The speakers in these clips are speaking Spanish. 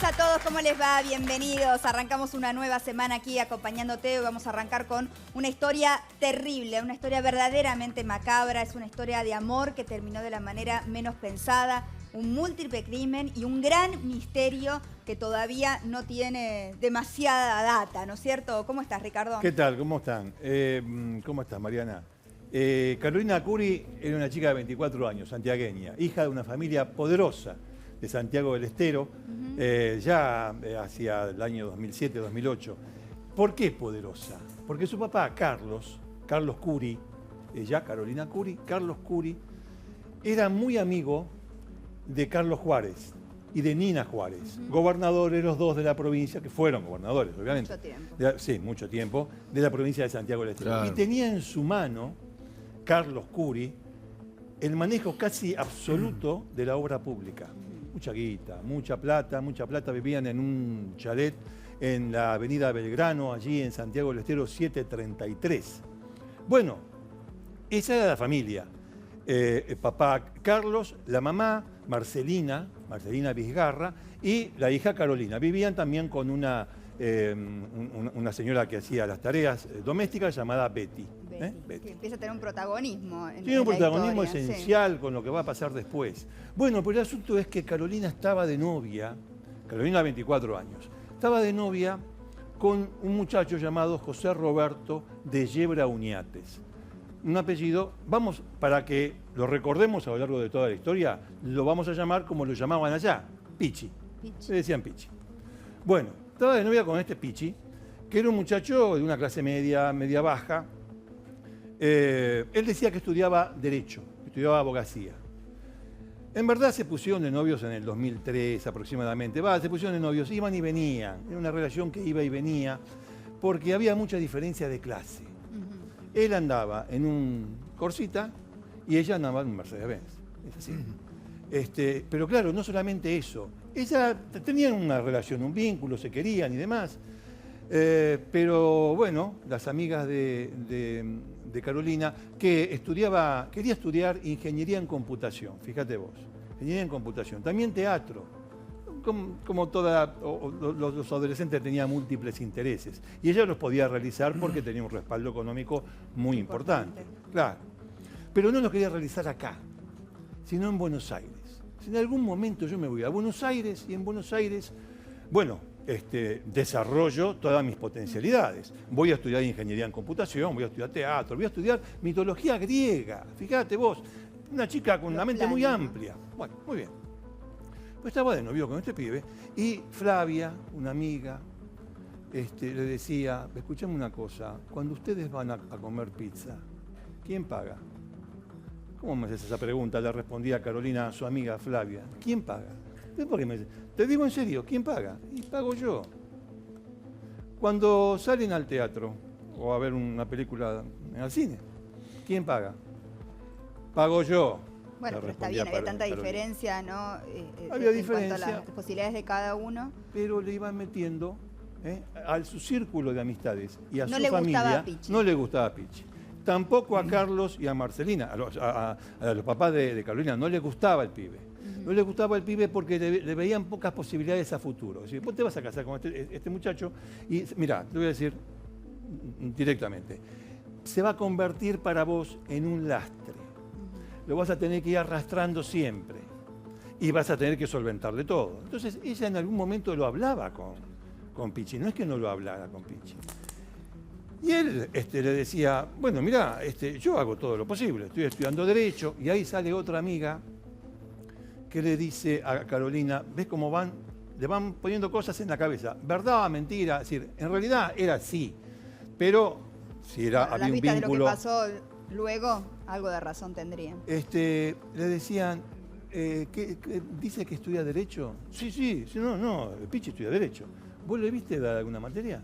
a todos, ¿cómo les va? Bienvenidos. Arrancamos una nueva semana aquí acompañándote. Hoy vamos a arrancar con una historia terrible, una historia verdaderamente macabra. Es una historia de amor que terminó de la manera menos pensada, un múltiple crimen y un gran misterio que todavía no tiene demasiada data, ¿no es cierto? ¿Cómo estás, Ricardo? ¿Qué tal? ¿Cómo están? ¿Cómo estás, Mariana? Carolina Curi era una chica de 24 años, santiagueña, hija de una familia poderosa de Santiago del Estero, ya hacia el año 2007-2008. ¿Por qué poderosa? Porque su papá, Carlos Curi, ella, Carolina Curi, Carlos Curi, era muy amigo de Carlos Juárez y de Nina Juárez, gobernadores los dos de la provincia, que fueron gobernadores, obviamente. Mucho tiempo. Sí, mucho tiempo, de la provincia de Santiago del Estero. Claro. Y tenía en su mano, Carlos Curi, el manejo casi absoluto de la obra pública. Mucha guita, mucha plata, vivían en un chalet en la avenida Belgrano, allí en Santiago del Estero 733. Bueno, esa era la familia. El papá Carlos, la mamá Marcelina Vizgarra y la hija Carolina. Vivían también con una señora que hacía las tareas domésticas llamada Betty. Betty. Que empieza a tener un protagonismo en Tiene un la protagonismo historia, esencial con lo que va a pasar después. Bueno, pero el asunto es que Carolina estaba de novia, Carolina 24 años, estaba de novia con un muchacho llamado José Roberto de Yebra Uñates. Un apellido, vamos, para que lo recordemos a lo largo de toda la historia, lo vamos a llamar como lo llamaban allá, Pichi. Le decían Pichi. Bueno, estaba de novia con este Pichi, que era un muchacho de una clase media baja. Él decía que estudiaba Derecho, estudiaba Abogacía. En verdad se pusieron de novios en el 2003 aproximadamente. Se pusieron de novios, iban y venían. Era una relación que iba y venía, porque había mucha diferencia de clase. Él andaba en un Corsita y ella andaba en un Mercedes-Benz. Es así. Pero claro, no solamente eso. Ella tenían una relación, un vínculo, se querían y demás. Pero bueno, las amigas de Carolina, que quería estudiar ingeniería en computación, fíjate vos, ingeniería en computación, también teatro, como los adolescentes tenían múltiples intereses, y ella los podía realizar porque tenía un respaldo económico muy importante, claro, pero no los quería realizar acá, sino en Buenos Aires. Si en algún momento yo me voy a Buenos Aires y en Buenos Aires, bueno, desarrollo todas mis potencialidades. Voy a estudiar ingeniería en computación, voy a estudiar teatro, voy a estudiar mitología griega. Fíjate vos, una chica con una mente muy amplia. Bueno, muy bien. Pues estaba de novio con este pibe y Flavia, una amiga, le decía, escuchame una cosa, cuando ustedes van a comer pizza, ¿quién paga? ¿Cómo me haces esa pregunta? Le respondía Carolina a su amiga Flavia. ¿Quién paga? ¿Por qué me dice? Te digo en serio, ¿quién paga? Y pago yo. Cuando salen al teatro o a ver una película en el cine, ¿quién paga? Pago yo. Bueno, pero está bien, había tanta diferencia, ¿no? Había en diferencia. cuanto a las posibilidades de cada uno. Pero le iban metiendo a su círculo de amistades y a No su le familia. gustaba Pichi. No le gustaba Pichi. Tampoco a Carlos y a Marcelina, a los papás de Carolina, no les gustaba el pibe. No les gustaba el pibe porque le veían pocas posibilidades a futuro. Es decir, vos te vas a casar con este muchacho y, mirá, te voy a decir directamente, se va a convertir para vos en un lastre. Lo vas a tener que ir arrastrando siempre y vas a tener que solventarle todo. Entonces, ella en algún momento lo hablaba con Pichi, no es que no lo hablara con Pichi. Y él le decía, bueno, mirá, yo hago todo lo posible, estoy estudiando Derecho, y ahí sale otra amiga que le dice a Carolina, ¿ves cómo le van poniendo cosas en la cabeza? ¿Verdad, mentira? Es decir, en realidad era así, pero si había un vínculo... de lo que pasó luego, algo de razón tendría. Le decían, ¿dice que estudia Derecho? Sí, no, Pichi estudia Derecho. ¿Vos le viste dar alguna materia?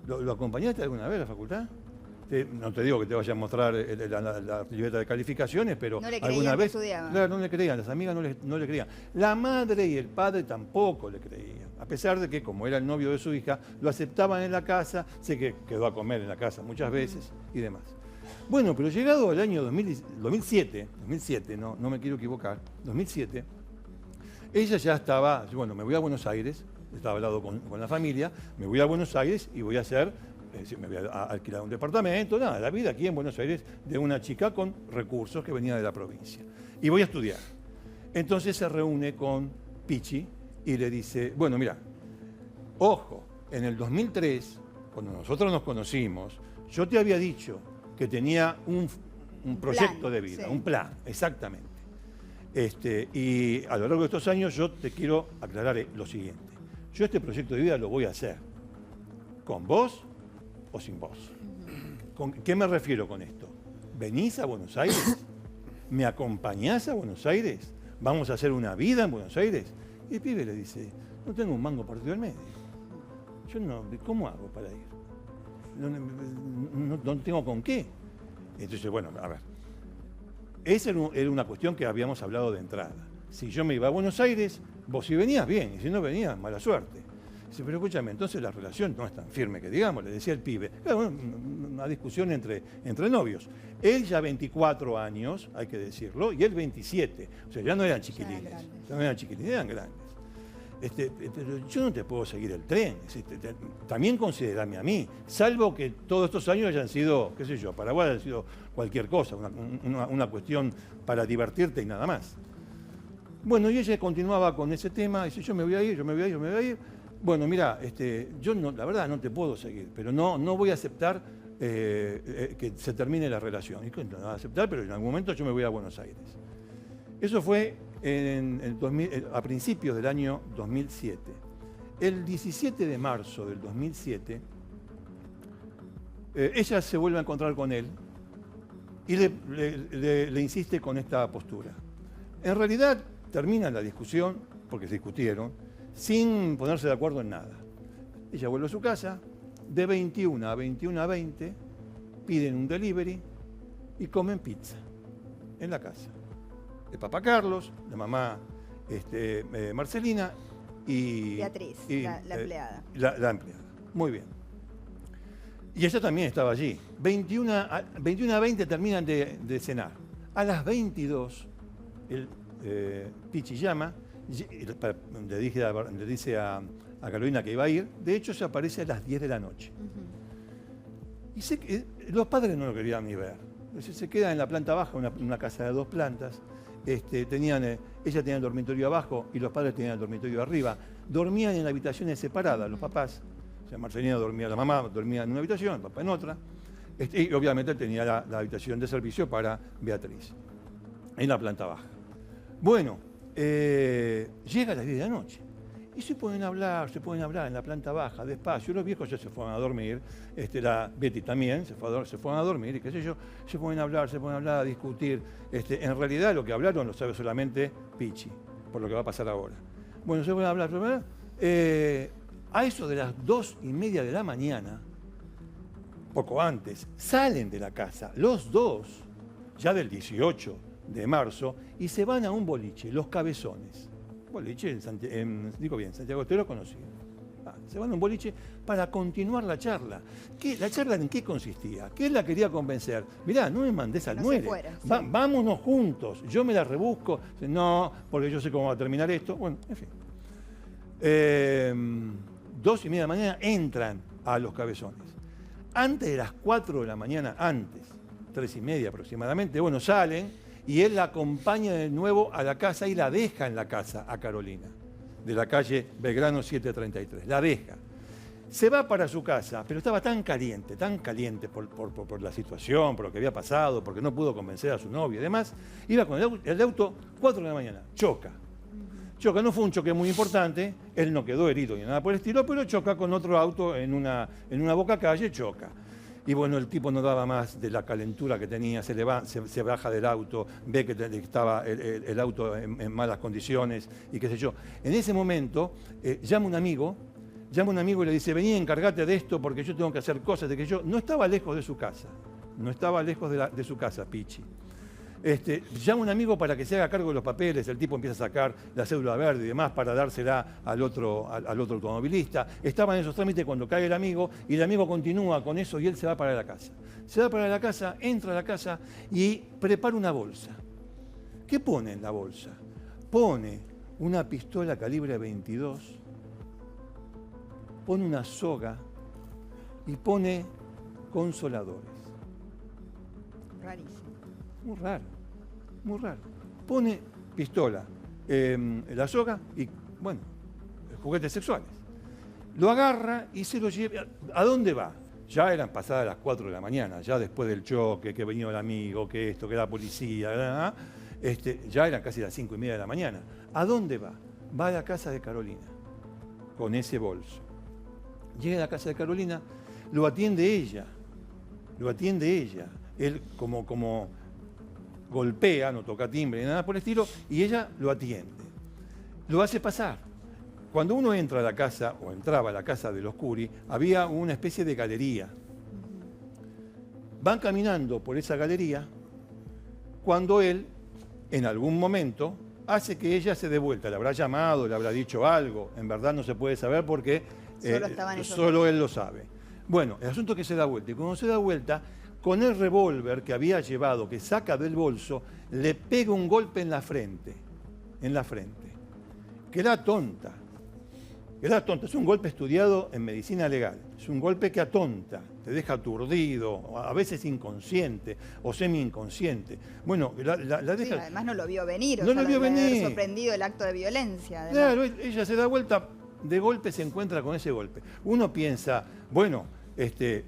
¿Lo acompañaste alguna vez a la facultad? No te digo que te vaya a mostrar la libreta de calificaciones, pero no le creían alguna vez... que estudiaba. Claro, no le creían, las amigas no le creían. La madre y el padre tampoco le creían, a pesar de que, como era el novio de su hija, lo aceptaban en la casa, sé que quedó a comer en la casa muchas veces y demás. Bueno, pero llegado al año 2007, no me quiero equivocar, 2007, Ella ya estaba, bueno, me voy a Buenos Aires, estaba hablado con la familia, me voy a Buenos Aires y voy a hacer, me voy a alquilar un departamento, nada, la vida aquí en Buenos Aires de una chica con recursos que venía de la provincia. Y voy a estudiar. Entonces se reúne con Pichi y le dice, bueno, mira, ojo, en el 2003, cuando nosotros nos conocimos, yo te había dicho que tenía un proyecto plan, de vida, sí. un plan, exactamente. Y a lo largo de estos años yo te quiero aclarar lo siguiente. Yo este proyecto de vida lo voy a hacer con vos o sin vos. ¿Con qué me refiero con esto? ¿Venís a Buenos Aires? ¿Me acompañás a Buenos Aires? ¿Vamos a hacer una vida en Buenos Aires? Y el pibe le dice, no tengo un mango partido al medio. Yo no, ¿cómo hago para ir? No tengo con qué. Entonces, bueno, a ver. Esa era una cuestión que habíamos hablado de entrada. Si yo me iba a Buenos Aires, vos si venías, bien, y si no venías, mala suerte. Dice, pero escúchame, entonces la relación no es tan firme que digamos, le decía el pibe. Claro, bueno, una discusión entre novios. Él ya 24 años, hay que decirlo, y él 27. O sea, ya no eran chiquilines. Ya no eran chiquilines, eran grandes. Pero yo no te puedo seguir el tren. También considerame a mí, salvo que todos estos años hayan sido, qué sé yo, para vos hayan sido cualquier cosa, una cuestión para divertirte y nada más. Bueno, y ella continuaba con ese tema, dice, yo me voy a ir, yo me voy a ir, yo me voy a ir. Bueno, mira, yo no, la verdad no te puedo seguir, pero no voy a aceptar que se termine la relación. Y no va a aceptar, pero en algún momento yo me voy a Buenos Aires. Eso fue a principios del año 2007. El 17 de marzo del 2007, ella se vuelve a encontrar con él y le insiste con esta postura. En realidad termina la discusión, porque se discutieron, sin ponerse de acuerdo en nada. Ella vuelve a su casa, de 21 a 21:20, piden un delivery y comen pizza en la casa. De papá Carlos, de mamá Marcelina y Beatriz, la empleada. La empleada. Muy bien. Y ella también estaba allí. 21:20 terminan de cenar. A las 22, el Pichi llama, le dice a Carolina que iba a ir. De hecho, se aparece a las 10 de la noche. Y los padres no lo querían ni ver. Entonces, se queda en la planta baja, una casa de 2 plantas. Ella tenía el dormitorio abajo y los padres tenían el dormitorio arriba. Dormían en habitaciones separadas, los papás. O sea, Marcelina dormía, la mamá dormía en una habitación, el papá en otra. Y obviamente tenía la habitación de servicio para Beatriz, en la planta baja. Bueno, llega a las 10 de la noche. Y se pueden hablar en la planta baja, despacio. Los viejos ya se fueron a dormir, la Betty también se fueron a dormir, y qué sé yo, se pueden hablar, a discutir. En realidad lo que hablaron lo sabe solamente Pichi, por lo que va a pasar ahora. Bueno, se pueden hablar, a eso de las 2:30 de la mañana, poco antes, salen de la casa, los dos, ya del 18 de marzo, y se van a un boliche, Los Cabezones. Boliche, digo bien, Santiago, usted lo conocía. Se van a un boliche para continuar la charla. ¿La charla en qué consistía? ¿Qué la quería convencer? Mirá, no me mandés al muere. Sí. Vámonos juntos, yo me la rebusco. No, porque yo sé cómo va a terminar esto. Bueno, en fin. 2:30 de la mañana entran a Los Cabezones. Antes de las 4 de la mañana, 3:30 aproximadamente, bueno, salen. Y él la acompaña de nuevo a la casa y la deja en la casa a Carolina, de la calle Belgrano 733. La deja. Se va para su casa, pero estaba tan caliente por la situación, por lo que había pasado, porque no pudo convencer a su novio y demás. Iba con el auto, 4 de la mañana, choca. Choca, no fue un choque muy importante, él no quedó herido ni nada por el estilo, pero choca con otro auto en una boca calle, choca. Y bueno, el tipo no daba más de la calentura que tenía, se baja del auto, ve que estaba el auto en malas condiciones y qué sé yo. En ese momento llama un amigo y le dice, vení, encárgate de esto porque yo tengo que hacer cosas. De que yo no estaba lejos de su casa, de su casa, Pichi. Llama un amigo para que se haga cargo de los papeles, el tipo empieza a sacar la cédula verde y demás para dársela al otro automovilista. Estaba en esos trámites cuando cae el amigo y el amigo continúa con eso y él se va para la casa. Se va para la casa, entra a la casa y prepara una bolsa. ¿Qué pone en la bolsa? Pone una pistola calibre 22, pone una soga y pone consoladores. Rarísimo. Muy raro, muy raro. Pone pistola, la soga y, bueno, juguetes sexuales. Lo agarra y se lo lleva. ¿A dónde va? Ya eran pasadas las 4 de la mañana, ya después del choque, que venía el amigo, que esto, que la policía, ya eran casi las 5:30 de la mañana. ¿A dónde va? Va a la casa de Carolina, con ese bolso. Llega a la casa de Carolina, lo atiende ella. Él como golpea, no toca timbre ni nada por el estilo, y ella lo atiende. Lo hace pasar. Cuando uno entra a la casa, o entraba a la casa de los Curi, había una especie de galería. Van caminando por esa galería cuando él, en algún momento, hace que ella se dé vuelta. Le habrá llamado, le habrá dicho algo. En verdad no se puede saber porque solo él lo sabe. Bueno, el asunto es que se da vuelta. Y cuando se da vuelta, con el revólver que había llevado, que saca del bolso, le pega un golpe en la frente. Queda tonta. Es un golpe estudiado en medicina legal. Es un golpe que atonta, te deja aturdido, a veces inconsciente o semi-inconsciente. Bueno, la deja... Sí, además no lo vio venir, no lo vio venir. Sorprendido el acto de violencia. Además. Claro, ella se da vuelta, de golpe se encuentra con ese golpe. Uno piensa, bueno,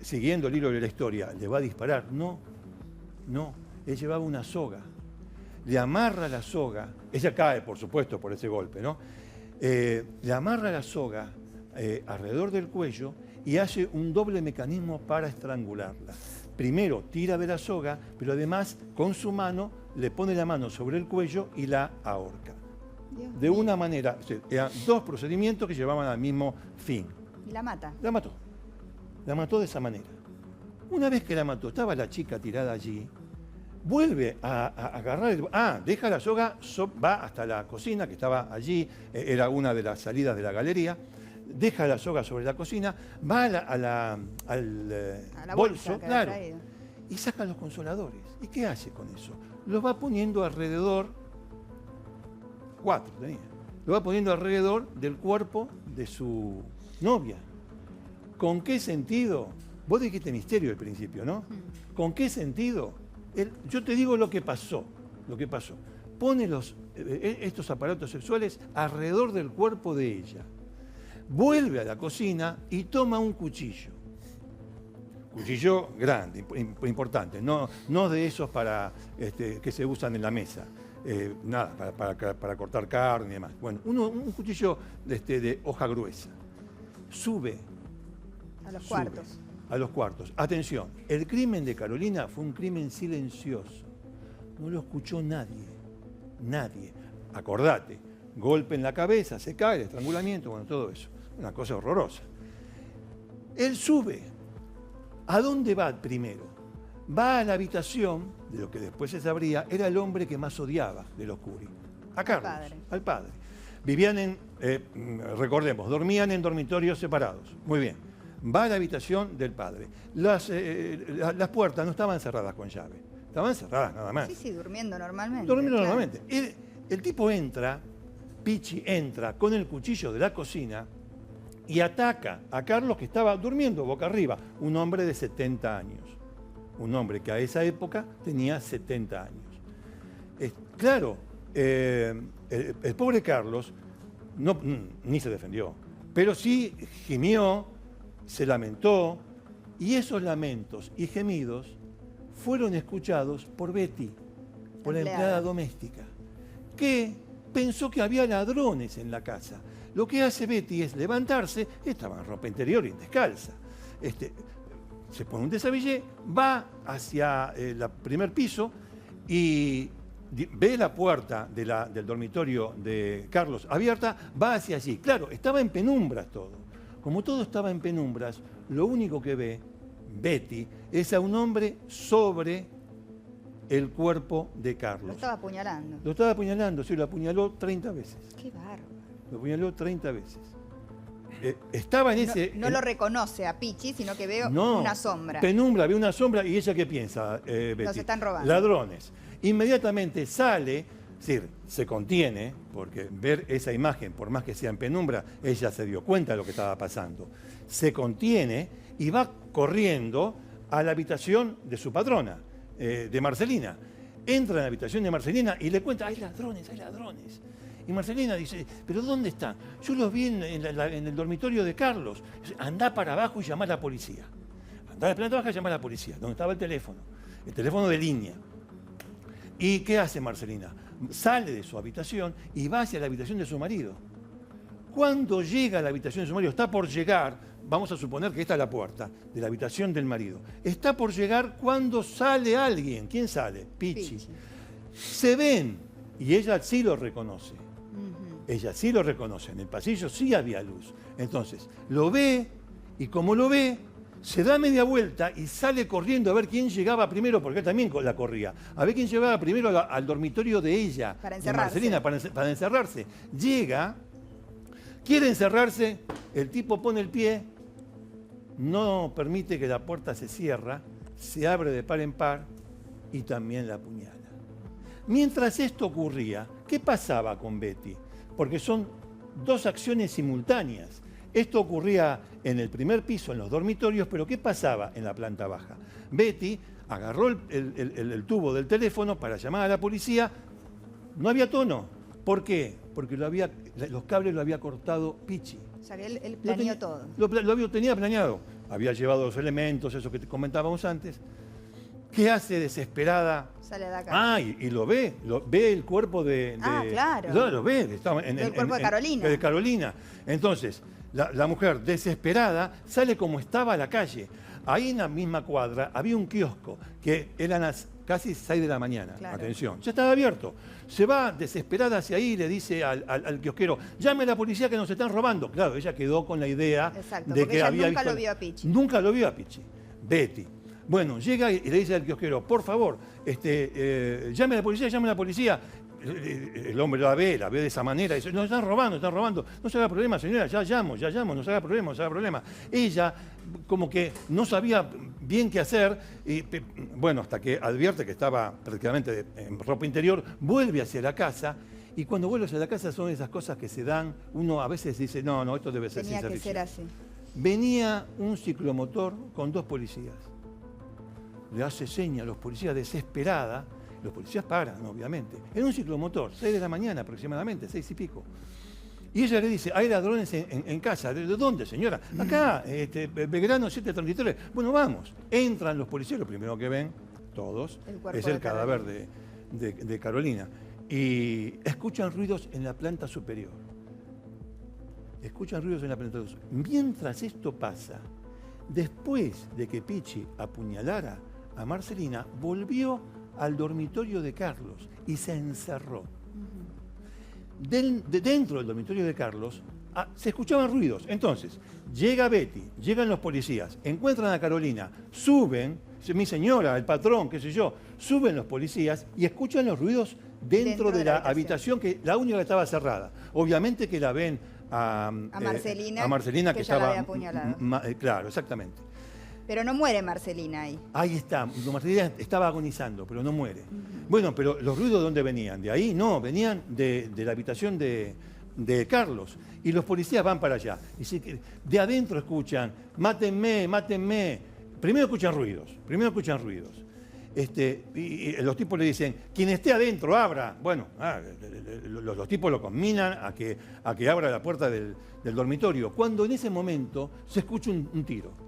siguiendo el hilo de la historia, ¿le va a disparar? No, él llevaba una soga. Le amarra la soga, ella cae, por supuesto, por ese golpe, ¿no? Le amarra la soga alrededor del cuello y hace un doble mecanismo para estrangularla. Primero tira de la soga, pero además con su mano le pone la mano sobre el cuello y la ahorca. De una manera, eran 2 procedimientos que llevaban al mismo fin. ¿Y la mata? La mató de esa manera. Una vez que la mató, estaba la chica tirada allí, vuelve a agarrar, deja la soga, va hasta la cocina que estaba allí, era una de las salidas de la galería, deja la soga sobre la cocina, va al bolso, claro, y saca los consoladores. ¿Y qué hace con eso? Los va poniendo alrededor, 4 tenía, lo va poniendo alrededor del cuerpo de su novia. ¿Con qué sentido? Vos dijiste misterio al principio, ¿no? ¿Con qué sentido? Yo te digo lo que pasó. Pone estos aparatos sexuales alrededor del cuerpo de ella. Vuelve a la cocina y toma un cuchillo. Cuchillo grande, importante, no de esos para, que se usan en la mesa. Nada, para cortar carne y demás. Bueno, un cuchillo de hoja gruesa. Sube. A los cuartos. Atención, el crimen de Carolina fue un crimen silencioso. No lo escuchó nadie. Acordate, golpe en la cabeza, se cae, estrangulamiento, bueno, todo eso. Una cosa horrorosa. Él sube. ¿A dónde va primero? Va a la habitación, de lo que después se sabría, era el hombre que más odiaba de los Curi. A Carlos, al padre. Vivían recordemos, dormían en dormitorios separados. Muy bien. Va a la habitación del padre. Las puertas no estaban cerradas con llave. Estaban cerradas nada más. Sí, durmiendo normalmente. Normalmente. El tipo entra, Pichi entra con el cuchillo de la cocina y ataca a Carlos, que estaba durmiendo boca arriba. Un hombre de 70 años. Un hombre que a esa época tenía 70 años. Claro, el pobre Carlos ni se defendió, pero sí gimió, se lamentó, y esos lamentos y gemidos fueron escuchados por Betty, por la empleada doméstica, que pensó que había ladrones en la casa. Lo que hace Betty es levantarse, estaba en ropa interior y descalza. Se pone un desabillé, va hacia el primer piso y ve la puerta del dormitorio de Carlos abierta, va hacia allí. Claro, estaba en penumbras todo. Como todo estaba en penumbras, lo único que ve Betty es a un hombre sobre el cuerpo de Carlos. Lo estaba apuñalando. Lo estaba apuñalando, sí, lo apuñaló 30 veces. Qué bárbaro. Lo apuñaló 30 veces. Estaba en ese... No lo reconoce a Pichi, sino que veo una sombra. Penumbra, ve una sombra y ella ¿qué piensa, Betty? Nos están robando. Ladrones. Inmediatamente sale, Es decir, se contiene, porque ver esa imagen, por más que sea en penumbra, ella se dio cuenta de lo que estaba pasando. Se contiene y va corriendo a la habitación de su patrona, de Marcelina. Entra en la habitación de Marcelina y le cuenta, hay ladrones, hay ladrones. Y Marcelina dice, ¿pero dónde están? Yo los vi en el dormitorio de Carlos. Dice, andá para abajo y llamá a la policía. Andá a la planta baja y llamá a la policía, donde estaba el teléfono de línea. ¿Y qué hace Marcelina? Sale de su habitación y va hacia la habitación de su marido. Cuando llega a la habitación de su marido, está por llegar, vamos a suponer que esta es la puerta de la habitación del marido. Está por llegar cuando sale alguien. ¿Quién sale? Pichi. Se ven y ella sí lo reconoce. Ella sí lo reconoce. En el pasillo sí había luz. Entonces, lo ve y como lo ve, se da media vuelta y sale corriendo a ver quién llegaba primero, porque él también la corría, a ver quién llegaba primero al dormitorio de ella, de Marcelina, para encerrarse. Llega, quiere encerrarse, el tipo pone el pie, no permite que la puerta se cierre, se abre de par en par y también la apuñala. Mientras esto ocurría, ¿qué pasaba con Betty? Porque son dos acciones simultáneas. Esto ocurría en el primer piso, en los dormitorios, pero ¿qué pasaba en la planta baja? Betty agarró el tubo del teléfono para llamar a la policía. No había tono. ¿Por qué? Porque los cables lo había cortado Pichi. O sea, él planeó todo. Lo tenía planeado. Había llevado los elementos, eso que comentábamos antes. ¿Qué hace desesperada? Sale de acá. Ah, y lo ve el cuerpo de... claro. Lo ve. Estaba el cuerpo de Carolina. De Carolina. Entonces, la mujer desesperada sale como estaba a la calle. Ahí en la misma cuadra había un kiosco que eran las casi 6 de la mañana. Claro. Atención, ya estaba abierto. Se va desesperada hacia ahí y le dice al kiosquero, llame a la policía que nos están robando. Claro, ella quedó con la idea de que ella nunca lo vio a Pichi. Nunca lo vio a Pichi. Betty. Bueno, llega y le dice al kiosquero, por favor, llame a la policía. El hombre la ve de esa manera, dice, nos están robando, no se haga problema, señora, ya llamo, no se haga problema. Ella como que no sabía bien qué hacer, y bueno, hasta que advierte que estaba prácticamente en ropa interior, vuelve hacia la casa, y cuando vuelve hacia la casa son esas cosas que se dan, uno a veces dice, no, esto debe ser sin servicio. Tenía que ser así. Venía un ciclomotor con 2 policías. Le hace seña a los policías desesperada. Los policías paran, obviamente. En un ciclomotor, 6 de la mañana aproximadamente, 6 y pico. Y ella le dice, hay ladrones en casa. ¿De dónde, señora? Acá, Belgrano 733. Bueno, vamos. Entran los policías, lo primero que ven, todos, es el cadáver de Carolina. Y escuchan ruidos en la planta superior. Mientras esto pasa, después de que Pichi apuñalara a Marcelina, volvió al dormitorio de Carlos y se encerró. Dentro del dormitorio de Carlos se escuchaban ruidos. Entonces, llega Betty, llegan los policías, encuentran a Carolina, suben, mi señora, el patrón, qué sé yo, suben los policías y escuchan los ruidos dentro de la habitación, que la única que estaba cerrada. Obviamente que la ven a Marcelina que estaba... la había apuñalado. Claro, exactamente. Pero no muere Marcelina ahí. Ahí está, Marcelina estaba agonizando, pero no muere. Bueno, pero ¿los ruidos de dónde venían? ¿De ahí? No, venían de la habitación de Carlos. Y los policías van para allá. Y de adentro escuchan, mátenme. Primero escuchan ruidos. Y los tipos le dicen, quien esté adentro, abra. Bueno, los tipos lo combinan a que abra la puerta del dormitorio. Cuando en ese momento se escucha un tiro.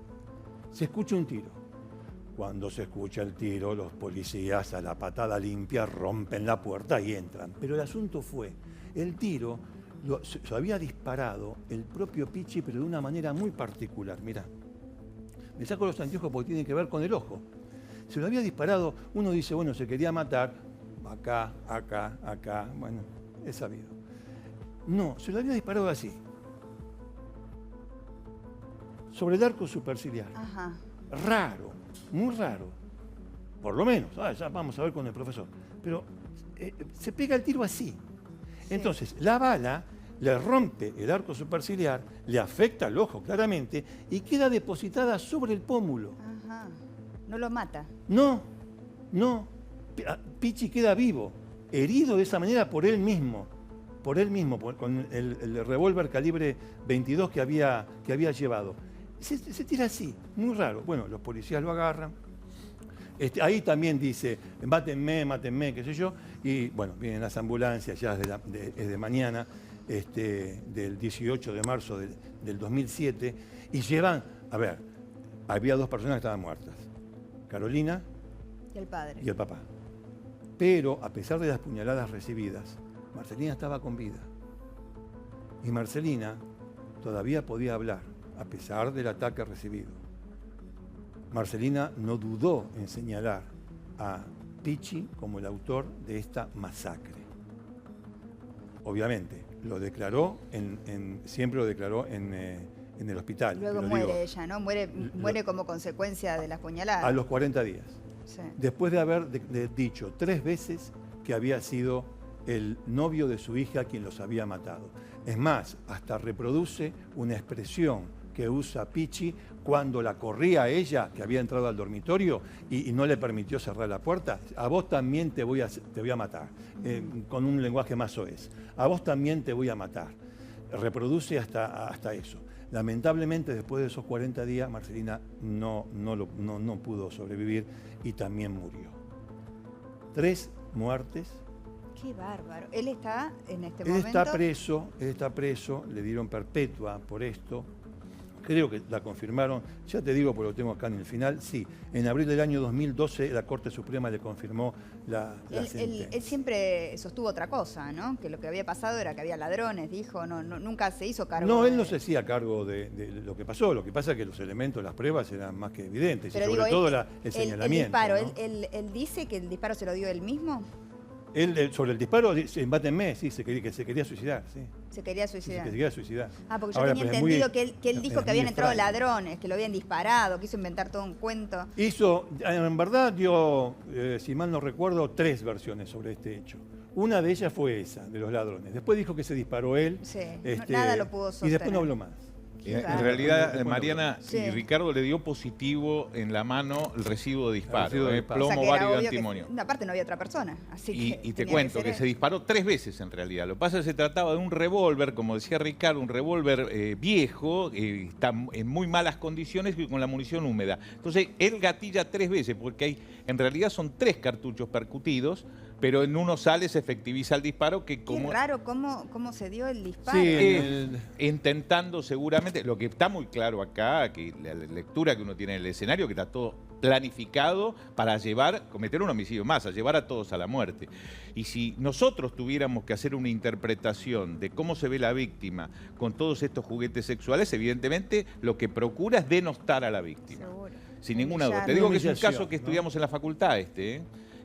Cuando se escucha el tiro, los policías a la patada limpia rompen la puerta y entran. Pero el asunto fue, el tiro se había disparado el propio Pichi, pero de una manera muy particular. Mirá, me saco los anteojos porque tienen que ver con el ojo. Se lo había disparado, uno dice, bueno, se quería matar, acá, bueno, es sabido. No, se lo había disparado así. Sobre el arco superciliar. Ajá. Raro, muy raro. Por lo menos, ya vamos a ver con el profesor. Pero se pega el tiro así. Sí. Entonces, la bala le rompe el arco superciliar, le afecta al ojo claramente y queda depositada sobre el pómulo. Ajá. No lo mata. No. Pichi queda vivo. herido de esa manera por él mismo, con el revólver calibre 22 que había llevado. Se tira así, muy raro. Bueno, los policías lo agarran. Ahí también dice, mátenme, qué sé yo. Y bueno, vienen las ambulancias ya desde mañana, del 18 de marzo del 2007, y llevan, a ver, había 2 personas que estaban muertas, Carolina Y el padre. y el papá. Pero a pesar de las puñaladas recibidas, Marcelina estaba con vida. Y Marcelina todavía podía hablar, a pesar del ataque recibido. Marcelina no dudó en señalar a Pichi como el autor de esta masacre. Obviamente, lo declaró siempre lo declaró en el hospital. Luego muere ella, ¿no? Muere como consecuencia de las puñaladas. A los 40 días. Sí. Después de haber dicho 3 veces que había sido el novio de su hija quien los había matado. Es más, hasta reproduce una expresión que usa Pichi cuando la corría a ella, que había entrado al dormitorio y no le permitió cerrar la puerta. A vos también te voy a matar, con un lenguaje más soez. A vos también te voy a matar. Reproduce hasta eso. Lamentablemente, después de esos 40 días, Marcelina no pudo sobrevivir y también murió. 3 muertes. Qué bárbaro. Él está en este Él momento... está preso, le dieron perpetua por esto. Creo que la confirmaron, ya te digo porque lo tengo acá en el final, sí, en abril del año 2012 la Corte Suprema le confirmó la sentencia. Él siempre sostuvo otra cosa, ¿no? Que lo que había pasado era que había ladrones, dijo, nunca se hizo cargo. No, él no se hacía cargo de lo que pasó, lo que pasa es que los elementos, las pruebas eran más que evidentes, pero y sobre todo el señalamiento. El disparo, ¿no? él dice que el disparo se lo dio él mismo. Él sobre el disparo, mátenme, sí, que se quería suicidar, sí. Se quería suicidar. Sí, se quería suicidar. Ah, porque yo Ahora, tenía pues, entendido que él dijo que habían entrado extraño. ladrones, que lo habían disparado, quiso inventar todo un cuento. En verdad dio, si mal no recuerdo, 3 versiones sobre este hecho. Una de ellas fue esa, de los ladrones. Después dijo que se disparó él. Sí, nada lo pudo sostener. Y después no habló más. En realidad, Mariana Sí. y Ricardo le dio positivo en la mano el recibo de disparo, El recibo de disparo. O sea, plomo, que era válido, obvio que- antimonio. aparte no había otra persona. Así que Y te tenía cuento ser que él. se disparó 3 veces en realidad. Lo que pasa es que se trataba de un revólver, como decía Ricardo, un revólver viejo, está en muy malas condiciones y con la munición húmeda. Entonces él gatilla 3 veces, porque en realidad son 3 cartuchos percutidos, pero en uno sale, se efectiviza el disparo que como... Qué raro cómo se dio el disparo. Sí, intentando seguramente, lo que está muy claro acá, que la lectura que uno tiene en el escenario, que está todo planificado para cometer un homicidio más, a llevar a todos a la muerte. Y si nosotros tuviéramos que hacer una interpretación de cómo se ve la víctima con todos estos juguetes sexuales, evidentemente lo que procura es denostar a la víctima. Seguro. Sin ninguna duda. Te Humillarlo. digo que es un Humillación, caso que ¿no? estudiamos en la facultad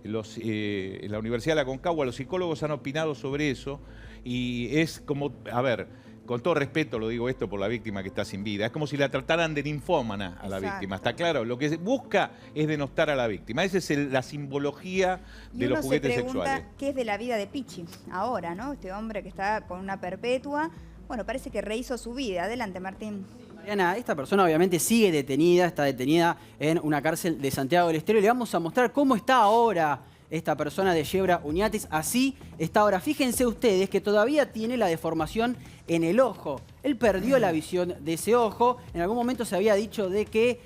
en la Universidad de la Concagua, los psicólogos han opinado sobre eso y es como, a ver, con todo respeto lo digo esto por la víctima que está sin vida, es como si la trataran de ninfómana a la Exacto. víctima, ¿está claro? Lo que se busca es denostar a la víctima, esa es la simbología Y de uno los juguetes se pregunta sexuales. qué es de la vida de Pichi ahora, ¿no? Este hombre que está con una perpetua. Bueno, parece que rehizo su vida. Adelante, Martín. Mariana, esta persona obviamente sigue detenida, está detenida en una cárcel de Santiago del Estero y le vamos a mostrar cómo está ahora esta persona de Yebra Uñates. Así está ahora. Fíjense ustedes que todavía tiene la deformación en el ojo. Él perdió la visión de ese ojo. En algún momento se había dicho de que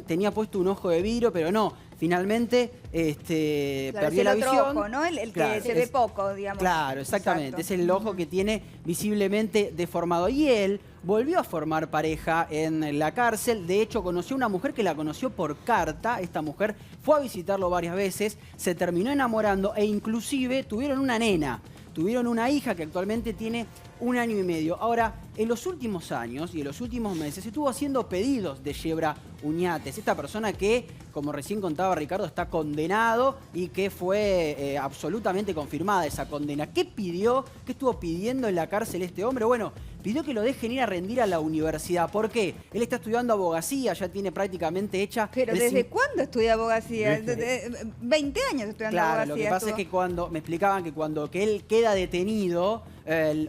tenía puesto un ojo de vidrio, pero no. Finalmente Claro, perdió es la el otro visión. ojo, ¿no? El Claro, que se ve poco, digamos. Claro, exactamente. Exacto. Es el ojo que tiene visiblemente deformado. Y él volvió a formar pareja en la cárcel. De hecho, conoció a una mujer que la conoció por carta. Esta mujer fue a visitarlo varias veces, se terminó enamorando e inclusive tuvieron una nena. Tuvieron una hija que actualmente tiene 1 año y medio. Ahora, en los últimos años y en los últimos meses estuvo haciendo pedidos de Yebra Uñates. Esta persona que, como recién contaba Ricardo, está condenado y que fue absolutamente confirmada esa condena. ¿Qué pidió? ¿Qué estuvo pidiendo en la cárcel este hombre? Bueno, pidió que lo dejen ir a rendir a la universidad. ¿Por qué? Él está estudiando abogacía, ya tiene prácticamente hecha... Pero el ¿desde cin- cuándo estudia abogacía? ¿Viste? 20 años estudiando Claro, abogacía. lo que pasa es que cuando me explicaban que cuando que él queda detenido,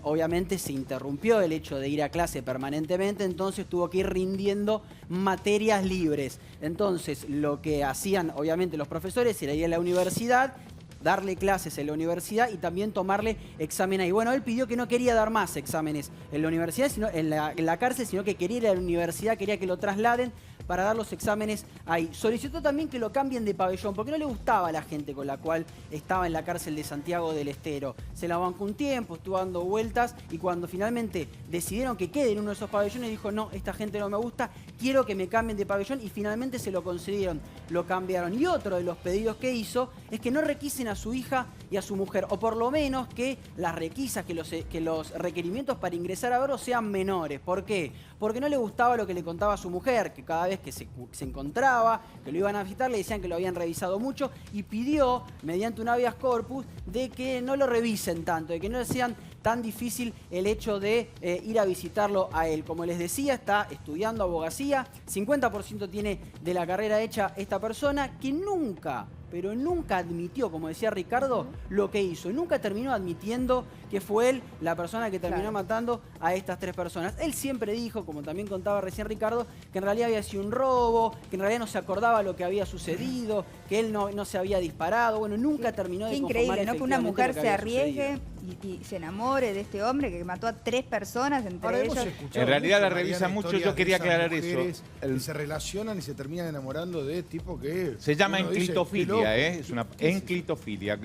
obviamente se interrumpió el hecho de ir a clase permanentemente, entonces tuvo que ir rindiendo materias libres. Entonces, lo que hacían obviamente los profesores era ir a la universidad darle clases en la universidad y también tomarle examen ahí. Bueno, él pidió que no quería dar más exámenes en la universidad, sino en la cárcel, sino que quería ir a la universidad, quería que lo trasladen para dar los exámenes ahí. Solicitó también que lo cambien de pabellón, porque no le gustaba a la gente con la cual estaba en la cárcel de Santiago del Estero. Se la bancó un tiempo, estuvo dando vueltas, y cuando finalmente decidieron que quede en uno de esos pabellones, dijo, no, esta gente no me gusta, quiero que me cambien de pabellón, y finalmente se lo concedieron, lo cambiaron. Y otro de los pedidos que hizo es que no requisen a su hija y a su mujer, o por lo menos que las requisas, que los requerimientos para ingresar a Oro sean menores. ¿Por qué? Porque no le gustaba lo que le contaba a su mujer, que cada vez que se encontraba, que lo iban a visitar, le decían que lo habían revisado mucho, y pidió, mediante un habeas corpus, de que no lo revisen tanto, de que no sean tan difícil el hecho de ir a visitarlo a él. Como les decía, está estudiando abogacía, 50% tiene de la carrera hecha esta persona, que nunca, pero nunca admitió, como decía Ricardo, lo que hizo. Nunca terminó admitiendo que fue él la persona que terminó matando a estas 3 personas. Él siempre dijo, como también contaba recién Ricardo, que en realidad había sido un robo, que en realidad no se acordaba lo que había sucedido, que él no se había disparado. Bueno, nunca terminó de confirmar. Increíble, ¿no? Que una mujer se arriesgue sucedido. y se enamore de este hombre que mató a 3 personas, entre ellos. En realidad la revisa mucho, yo quería aclarar eso. Que se relacionan y se terminan enamorando de tipo que... Se llama uno dice, enclitofilia, "Qué es una loco". ¿Qué es eso? enclitofilia,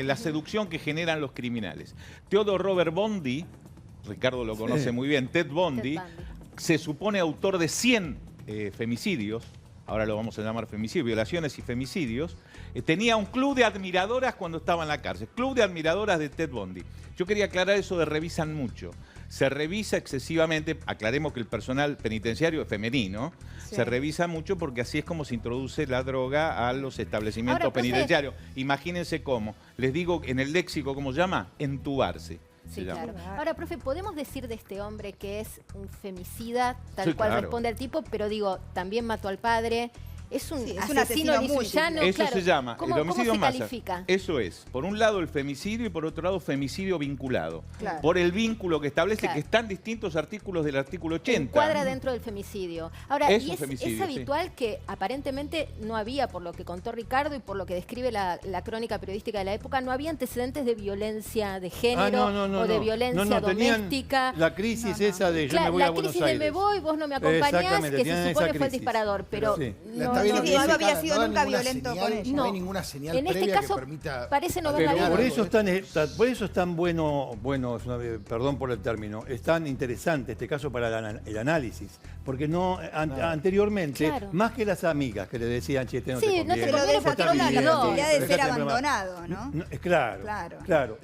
la seducción que generan los criminales. Theodore Robert Bundy, Ricardo lo conoce muy bien, Ted Bundy, se supone autor de 100 femicidios, ahora lo vamos a llamar femicidios, violaciones y femicidios. Tenía un club de admiradoras cuando estaba en la cárcel, club de admiradoras de Ted Bundy. Yo quería aclarar eso de revisan mucho. Se revisa excesivamente, aclaremos que el personal penitenciario es femenino, se revisa mucho porque así es como se introduce la droga a los establecimientos Ahora, penitenciarios. Imagínense cómo, les digo en el léxico, ¿cómo se llama? Entubarse. Sí, claro. Ahora, profe, ¿podemos decir de este hombre que es un femicida, tal Sí, cual claro. responde al tipo, pero digo, también mató al padre? Es un, Sí, es un asesino asesino lisuyano, Eso claro. se llama ¿Cómo, el homicidio ¿cómo se masa. califica? Eso es, por un lado el femicidio y por otro lado femicidio vinculado. Claro. Por el vínculo que establece, Claro. que están distintos artículos del artículo 80. Encuadra dentro del femicidio. Ahora, Es y un es femicidio, habitual que aparentemente no había, por lo que contó Ricardo y por lo que describe la crónica periodística de la época, no había antecedentes de violencia de género o de violencia tenían doméstica. la crisis esa de yo Claro, me voy a la Buenos crisis de Aires. me voy, vos no me acompañás, Exactamente, que tenían se esa supone fue el crisis. disparador, pero Sí. La está bien no, organizada, no había sido no hay nunca ninguna violento señal, con ella. No hay No. ninguna señal En este previa caso que permita... parece no haberla Pero habido. por eso es tan bueno, perdón por el término, es tan interesante este caso para el análisis, porque no anteriormente, Claro. más que las amigas que le decían, che, este no Sí, te no te conviene, conviene Pero porque desató no la te bien, posibilidad de dejate ser de problema. abandonado, ¿no? Claro. Claro.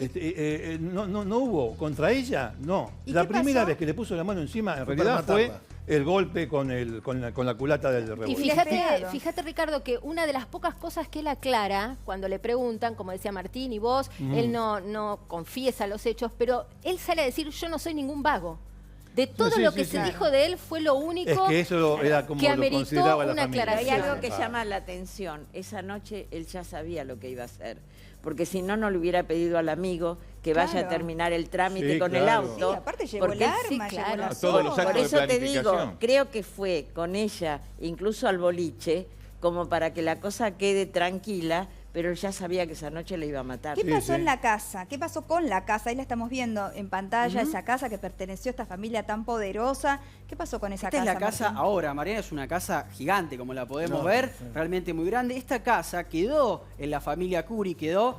No hubo contra ella, no. ¿Y La qué primera pasó? vez que le puso la mano encima, en Fue para realidad fue matarla. el golpe con la culata del Y revólver. Inesperado. fíjate, Ricardo, que una de las pocas cosas que él aclara, cuando le preguntan, como decía Martín y vos, él no confiesa los hechos, pero él sale a decir, yo no soy ningún vago. De todo Sí, lo sí, que sí, se claro. dijo de él fue lo único Es que eso era como que lo ameritó consideraba la una familia. Pero hay aclaración. algo que llama la atención. Esa noche él ya sabía lo que iba a hacer. Porque si no, no le hubiera pedido al amigo que vaya a Claro. terminar el trámite Sí, con el claro. auto. Sí, aparte llevó porque el él arma, sí, llevó claro. la Todos los soga. actos Por de eso te digo, planificación. creo que fue con ella, incluso al boliche, como para que la cosa quede tranquila, pero él ya sabía que esa noche le iba a matar. ¿Qué Sí, pasó sí. en la casa? ¿Qué pasó con la casa? Ahí la estamos viendo en pantalla, esa casa que perteneció a esta familia tan poderosa. ¿Qué pasó con esa Esta casa? es la casa Martín? ahora, Mariana, es una casa gigante, como la podemos No, ver, realmente muy grande. Esta casa quedó en la familia Curi, quedó,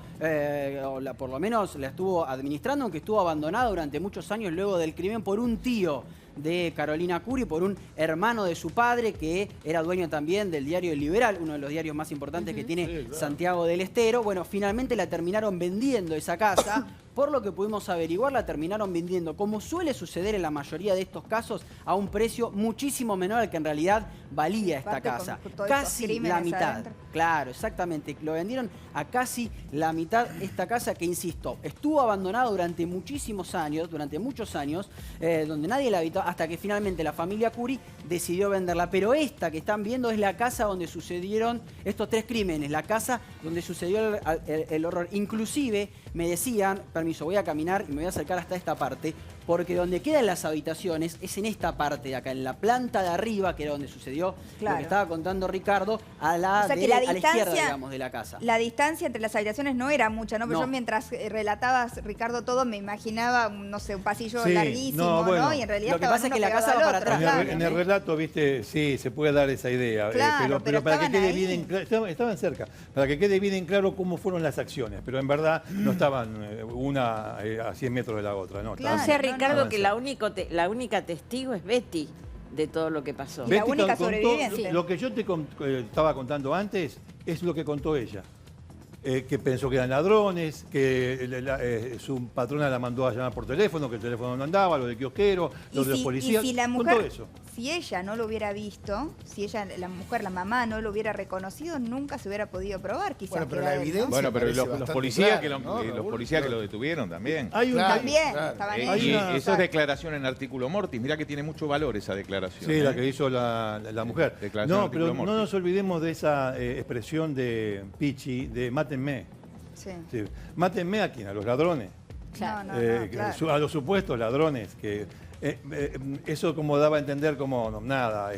por lo menos la estuvo administrando, aunque estuvo abandonada durante muchos años luego del crimen por un tío de Carolina Curi, por un hermano de su padre que era dueño también del diario El Liberal, uno de los diarios más importantes que tiene Santiago del Estero. Bueno, finalmente la terminaron vendiendo esa casa. Por lo que pudimos averiguar, la terminaron vendiendo, como suele suceder en la mayoría de estos casos, a un precio muchísimo menor al que en realidad valía esta Aparte, casa. con todos estos Casi crímenes la mitad. adentro. Claro, exactamente. Lo vendieron a casi la mitad esta casa que, insisto, estuvo abandonada durante muchísimos años, donde nadie la habitó, hasta que finalmente la familia Curi decidió venderla. Pero esta que están viendo es la casa donde sucedieron estos 3 crímenes, la casa donde sucedió el horror. Inclusive Me decían, permiso, voy a caminar y me voy a acercar hasta esta parte, porque donde quedan las habitaciones es en esta parte de acá, en la planta de arriba, que era donde sucedió Claro. lo que estaba contando Ricardo, a la, O sea que la a la izquierda, distancia, digamos, de la casa. la distancia entre las habitaciones no era mucha, ¿no? Pero No. yo mientras relatabas, Ricardo, todo, me imaginaba, no sé, un pasillo Sí, larguísimo, no, ¿no? bueno. Y en realidad Lo que estaban pasa es uno que la pegado casa al va para otro, atrás. claro, En el ¿no? relato, viste, sí, se puede dar esa idea. Claro, pero para que estaban quede ahí. bien en claro, estaban cerca, para que quede bien en claro cómo fueron las acciones, pero en verdad no estaban una a 100 metros de la otra, no. Claro. O estaban- sea, no, Ricardo, no. que la única testigo es Betty de todo lo que pasó. Y la Betty única contó- sobreviviente. Lo que yo te estaba contando antes es lo que contó ella. Que pensó que eran ladrones, que su patrona la mandó a llamar por teléfono, que el teléfono no andaba, lo de kiosquero, lo de los policías. Y si la contó mujer, eso. si ella no lo hubiera visto, si ella, la mujer, la mamá, no lo hubiera reconocido, nunca se hubiera podido probar, quizás. Bueno, pero que la era él, ¿no? evidencia- Bueno, pero parece los bastante policías, clara, que lo, ¿no, los Raúl? policías que Claro. lo detuvieron también. Hay un Claro. También, Claro. estaban Y ellos. Hay una- eso es declaración en artículo mortis. Mirá que tiene mucho valor esa declaración. Sí, la ¿eh? que hizo la mujer. Declaración No, artículo pero no mortis. nos olvidemos de esa expresión de Pichi, de mátenme. Sí. Sí. Mátenme a quién, a los ladrones. Claro. No, claro. A los supuestos ladrones, que eso como daba a entender como no, nada,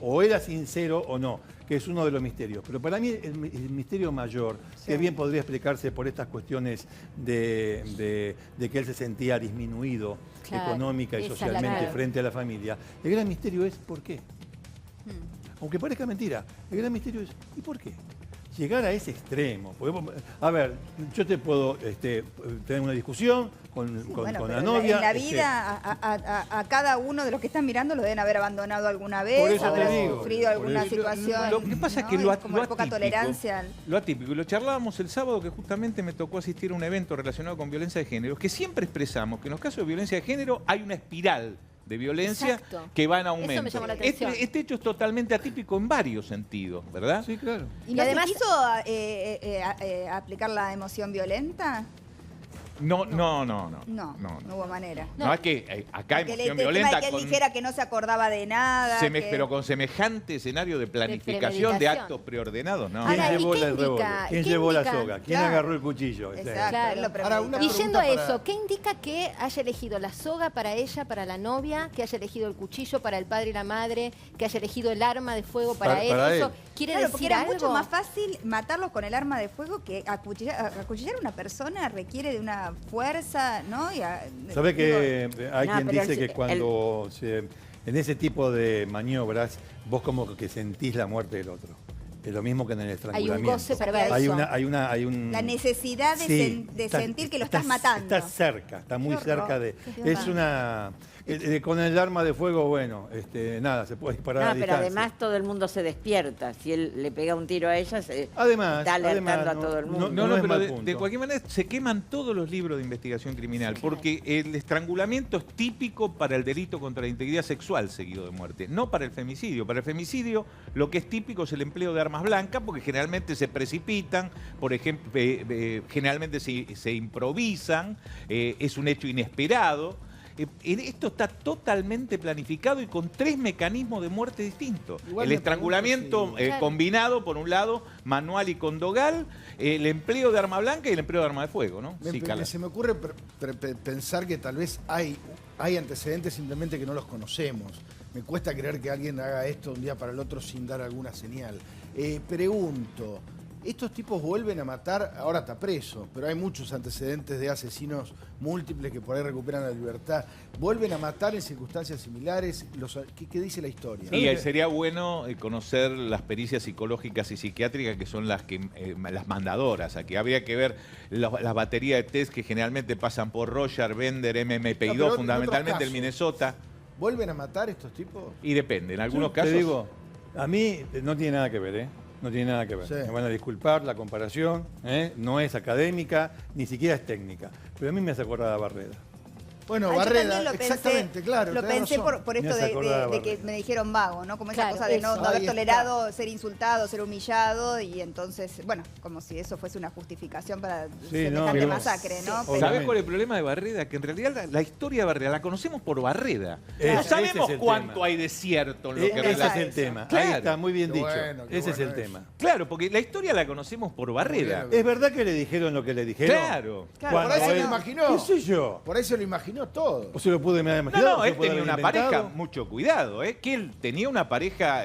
o era sincero o no, que es uno de los misterios. Pero para mí el misterio mayor, Sí. que bien podría explicarse por estas cuestiones de que él se sentía disminuido Claro, económica y esa es la socialmente clave. frente a la familia, el gran misterio es ¿por qué? Hmm. Aunque parezca mentira, el gran misterio es ¿y por qué? Llegar a ese extremo. A ver, yo te puedo tener una discusión con Bueno, la pero novia. en la vida, a cada uno de los que están mirando lo deben haber abandonado alguna vez, Por eso te habrán digo, sufrido por alguna eso. situación. Lo que pasa es que ¿no? lo, Es como lo la poca atípico, tolerancia. lo atípico, y lo charlábamos el sábado que justamente me tocó asistir a un evento relacionado con violencia de género, que siempre expresamos que en los casos de violencia de género hay una espiral de violencia Exacto. que va en Eso me aumento. llamó la atención. Este hecho es totalmente atípico en varios sentidos, ¿verdad? Sí, claro. ¿Y Y no además- se quiso aplicar la emoción violenta? No. No hubo manera. No, es que acá Que emoción el tema violenta de que él con, dijera que no se acordaba de nada. pero con semejante escenario de planificación, de premeditación. actos preordenados, ¿no? Ahora, ¿Quién ¿y llevó qué el revólver? indica? ¿Quién ¿Qué llevó la indica? soga? ¿Quién Claro. agarró el cuchillo? Exacto, Claro. él lo Ahora, una Y premeditó. yendo a pregunta eso, para- ¿qué indica que haya elegido la soga para ella, para la novia, que haya elegido el cuchillo para el padre y la madre, que haya elegido el arma de fuego para él? Para ¿Eso él. quiere Claro, porque decir era algo? mucho más fácil matarlos con el arma de fuego que acuchillar a una persona requiere de una fuerza, ¿no? ¿Sabe que hay No, quien pero dice el- que cuando en ese tipo de maniobras vos como que sentís la muerte del otro? Es lo mismo que en el estrangulamiento. goce perverso. Hay un La necesidad de, Sí, de está- sentir que lo está- estás matando. Está cerca, está muy Qué cerca horror. de. Qué Es una. Con el arma de fuego, bueno, nada, se puede disparar a No, pero distancia. además todo el mundo se despierta. Si él le pega un tiro a ella, Además, está alertando además, a todo el mundo. No, es pero mal de punto. cualquier manera se queman todos los libros de investigación criminal, porque el estrangulamiento es típico para el delito contra la integridad sexual seguido de muerte, no para el femicidio. Para el femicidio lo que es típico es el empleo de armas blancas, porque generalmente se precipitan, por ejemplo, generalmente se improvisan, es un hecho inesperado. Esto está totalmente planificado y con 3 mecanismos de muerte distintos. Igual El me estrangulamiento pregunto si- Claro. combinado, por un lado, manual y condogal, el empleo de arma blanca y el empleo de arma de fuego, ¿no? Sí, Carla. Se me ocurre pensar que tal vez hay antecedentes simplemente que no los conocemos. Me cuesta creer que alguien haga esto de un día para el otro sin dar alguna señal. Pregunto, ¿estos tipos vuelven a matar? Ahora está preso, pero hay muchos antecedentes de asesinos múltiples que por ahí recuperan la libertad. ¿Vuelven a matar en circunstancias similares? ¿Qué dice la historia? Y sería bueno conocer las pericias psicológicas y psiquiátricas que son las las mandadoras. Aquí habría que ver las baterías de test que generalmente pasan por Roger, Bender, MMPI2, No, pero en fundamentalmente otros el casos. Minnesota. ¿Vuelven a matar estos tipos? Y depende, en algunos Yo casos. Te digo, a mí no tiene nada que ver, ¿eh? No tiene nada que ver. Sí. Me van a disculpar la comparación, ¿eh? No es académica, ni siquiera es técnica. Pero a mí me hace acordar a Barreda. Bueno, Yo Barreda, también lo pensé, exactamente, claro. Lo tenés pensé razón. por esto Me hace acordar de que Barreda. me dijeron vago, ¿no? Como esa Claro, cosa de no eso. haber Ahí está. tolerado ser insultado, ser humillado, y entonces, bueno, como si eso fuese una justificación para semejante pero- masacre, ¿no? Obviamente. ¿Sabes cuál es el problema de Barreda? Que en realidad la historia de Barreda la conocemos por Barreda. Ese- No ese sabemos es el cuánto tema. hay de cierto en lo que Ese es relata. el tema. Ahí Claro. está, muy bien Qué dicho. bueno, qué Ese es bueno el eso. tema. Claro, porque la historia la conocemos por Barreda. Muy bien. ¿Es verdad que le dijeron lo que le dijeron? Claro. Claro, Por ahí se él- lo imaginó. ¿Qué sé yo? Por ahí se lo imaginó todo. ¿O se lo pude No, imaginar? no, él tenía una pareja, mucho cuidado, que él tenía una pareja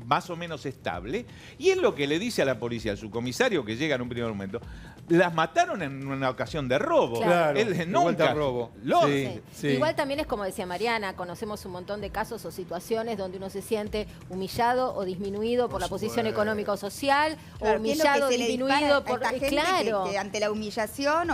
más o menos estable, y él lo que le dice a la policía, al subcomisario que llega en un primer momento, las mataron en una ocasión de robo. Claro, Él de vuelta nunca al robo. Lo- Sí. Sí. Sí. Igual también es como decía Mariana, conocemos un montón de casos o situaciones donde uno se siente humillado o disminuido por la posición económica o social, Claro, o ¿qué es lo que humillado, se le dispara disminuido a por... esta gente claro. que ante la humillación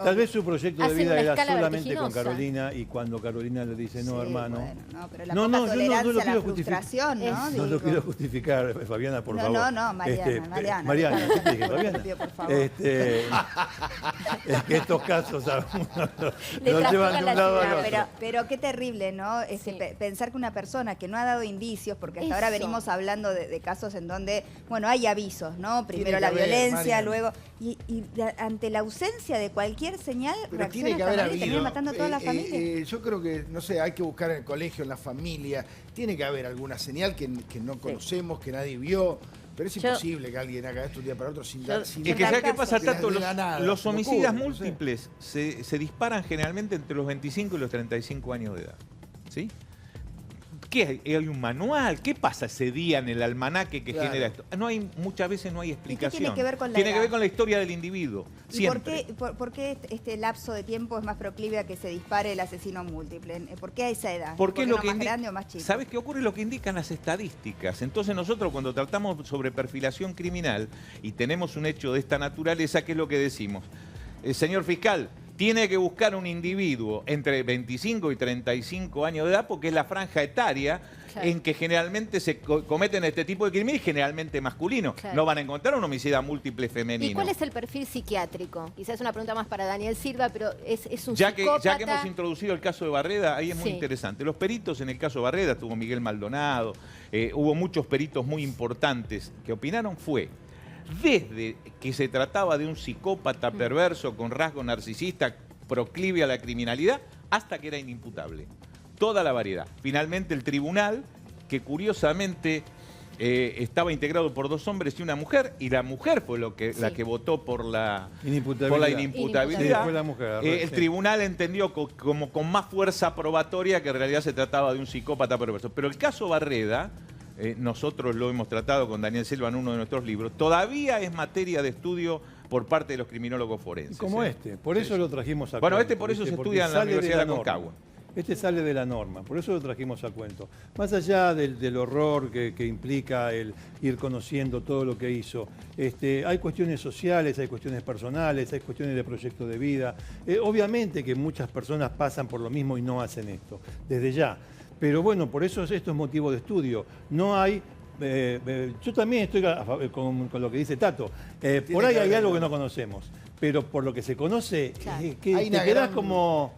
Tal vez su proyecto de Hacen vida una era escala solamente con vertiginosa. Carolina, y cuando Carolina le dice, no, Sí, hermano. bueno, no, pero la No, poca no, yo no tolerancia lo a la quiero justificar. frustración, ¿no? Es- No lo Digo. quiero justificar, Fabiana, por No, favor. no, Mariana, Mariana. Mariana, ¿qué te dije, Te Fabiana? pido, por favor. Es que estos casos Le nos llevan trafican de la un lado al ciudad, otro. Pero qué terrible, ¿no? Sí. Pensar que una persona que no ha dado indicios, porque hasta ahora Eso. venimos hablando de casos en donde, bueno, hay avisos, ¿no? Primero Tiene la que haber, violencia, Mariana. luego... Ante la ausencia de cualquier señal, Pero reacciona tiene que esta haber manera y termina habido. matando a toda la familia. Yo creo que, no sé, hay que buscar en el colegio, en la familia. Tiene que haber alguna señal que no conocemos, que nadie vio. Pero es Yo- imposible que alguien haga esto un día para otro sin dar. Sin Es que Dar ¿sabes qué caso. pasa, De la- Tato? de la nada, Los se me homicidas ocurre, no sé. múltiples se disparan generalmente entre los 25 y los 35 años de edad. ¿Sí? ¿Qué hay un manual? ¿Qué pasa ese día en el almanaque que Claro. genera esto? Muchas veces no hay explicación. tiene que ver con la Tiene que edad? ver con la historia del individuo. ¿Y por Siempre. por qué este lapso de tiempo es más proclive a que se dispare el asesino múltiple? ¿Por qué a esa edad? Porque es no lo que más grande o más chico? ¿Sabes qué ocurre? Lo que indican las estadísticas. Entonces nosotros cuando tratamos sobre perfilación criminal y tenemos un hecho de esta naturaleza, ¿qué es lo que decimos? Señor fiscal, tiene que buscar un individuo entre 25 y 35 años de edad porque es la franja etaria Claro. en que generalmente se cometen este tipo de crímenes, generalmente masculinos. Claro. No van a encontrar un homicida múltiple femenino. ¿Y cuál es el perfil psiquiátrico? Quizás es una pregunta más para Daniel Silva, pero es un Ya que psicópata. hemos introducido el caso de Barreda, ahí es muy Sí. interesante. Los peritos en el caso de Barreda, estuvo Miguel Maldonado, hubo muchos peritos muy importantes que opinaron fue, desde que se trataba de un psicópata perverso con rasgo narcisista, proclive a la criminalidad, hasta que era inimputable. Toda la variedad. Finalmente el tribunal, que curiosamente estaba integrado por 2 hombres y una mujer, y la mujer fue la que votó por la Inimputabilidad. inimputabilidad. Sí, fue la mujer, El sí. tribunal entendió como con más fuerza probatoria que en realidad se trataba de un psicópata perverso. Pero el caso Barreda, nosotros lo hemos tratado con Daniel Silva en uno de nuestros libros, todavía es materia de estudio por parte de los criminólogos forenses. Como este, por eso lo trajimos a Bueno, cuento. por eso ¿viste? se Porque estudia en la sale de Universidad de norma. Aconcagua. Este sale de la norma, por eso lo trajimos a cuento. Más allá del horror que implica el ir conociendo todo lo que hizo, hay cuestiones sociales, hay cuestiones personales, hay cuestiones de proyecto de vida. Obviamente que muchas personas pasan por lo mismo y no hacen esto, desde ya. Pero bueno, por eso esto es motivo de estudio. No hay... yo también estoy con lo que dice Tato. Por ahí que hay haber algo que algo. no conocemos, pero por lo que se conoce, Claro. que Hay te una quedás gran- como...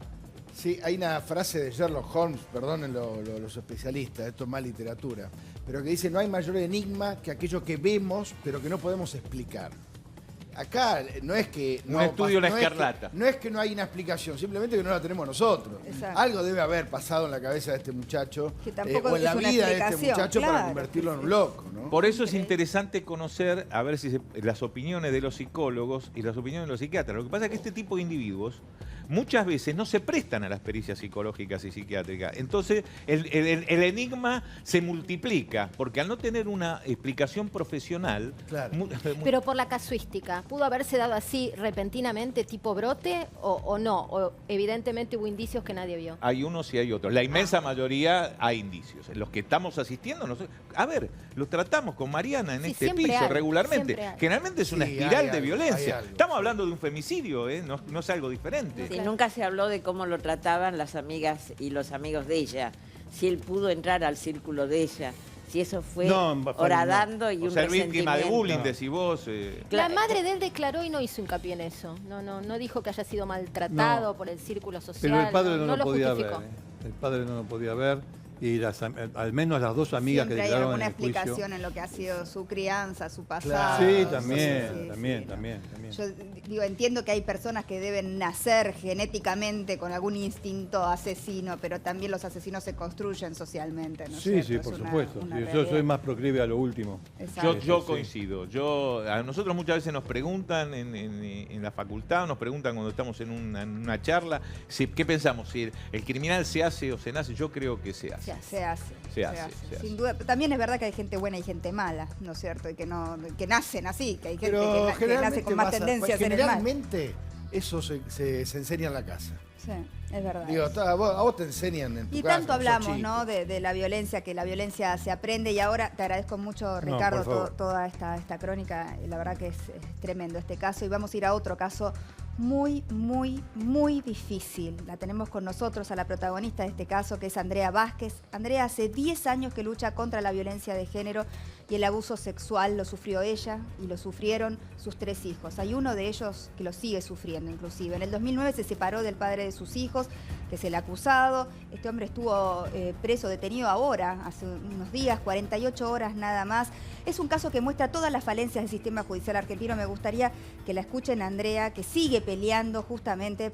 Sí, hay una frase de Sherlock Holmes, perdonen los especialistas, esto es más literatura, pero que dice, no hay mayor enigma que aquello que vemos, pero que no podemos explicar. Acá no es que... Un estudio La no es que- Escarlata. no es que no hay una explicación, simplemente que no la tenemos nosotros. Exacto. Algo debe haber pasado en la cabeza de este muchacho, Que tampoco o en la es una vida de este explicación, muchacho para claro, convertirlo en sí, un loco, ¿no? Por eso es interesante conocer, a ver si las opiniones de los psicólogos y las opiniones de los psiquiatras. Lo que pasa es que este tipo de individuos muchas veces no se prestan a las pericias psicológicas y psiquiátricas. Entonces, el enigma se multiplica, porque al no tener una explicación profesional... Claro. Pero por la casuística, ¿pudo haberse dado así repentinamente tipo brote o no? O evidentemente hubo indicios que nadie vio. Hay unos y hay otros. La inmensa mayoría hay indicios. En los que estamos asistiendo, a ver, los tratamos con Mariana en Sí, este siempre piso hay, regularmente. siempre hay. Generalmente es una Sí, espiral hay de algo, violencia. hay algo, Estamos sí. hablando de un femicidio, no es algo diferente. Sí. Y nunca se habló de cómo lo trataban las amigas y los amigos de ella. Si él pudo entrar al círculo de ella, si eso fue No, en Bafari horadando y O un ser víctima de bullying, resentimiento. decís vos. La madre de él declaró y no hizo hincapié en eso. No dijo que haya sido maltratado No. por el círculo social. Pero el padre no, lo lo podía justificó. ver. El padre no lo podía ver. Y al menos las dos amigas Siempre que hay declararon alguna en el juicio. explicación en lo que ha sido su crianza, su pasado. Claro. Sí, Sí, también. Yo digo, entiendo que hay personas que deben nacer genéticamente con algún instinto asesino, pero también los asesinos se construyen socialmente, ¿no es Sí, cierto? sí, Es por una- supuesto. una Sí, yo realidad. soy más proclive a lo último. Exacto. Yo Sí. coincido. A nosotros muchas veces nos preguntan en la facultad, nos preguntan cuando estamos en una charla, ¿qué pensamos? Si el criminal se hace o se nace. Yo creo que se hace. Se hace. Se hace. Sin duda. Pero también es verdad que hay gente buena y gente mala, ¿no es cierto? Y que nacen así, que hay gente Pero que nace con más pasa- tendencia a ser el mal. generalmente eso se enseña en la casa. Sí, es verdad. Digo, a vos te enseñan en tu Y casa. tanto cuando sos hablamos, chico. ¿no? De la violencia, que la violencia se aprende. Y ahora te agradezco mucho, No, Ricardo, por favor. toda esta crónica. La verdad que es tremendo este caso. Y vamos a ir a otro caso muy, muy, muy difícil. La tenemos con nosotros a la protagonista de este caso, que es Andrea Vázquez. Andrea hace 10 años que lucha contra la violencia de género y el abuso sexual. Lo sufrió ella y lo sufrieron sus 3 hijos. Hay uno de ellos que lo sigue sufriendo, inclusive. En el 2009 se separó del padre de sus hijos, que es el acusado. Este hombre estuvo preso, detenido ahora, hace unos días, 48 horas nada más. Es un caso que muestra todas las falencias del sistema judicial argentino. Me gustaría que la escuchen a Andrea, que sigue peleando justamente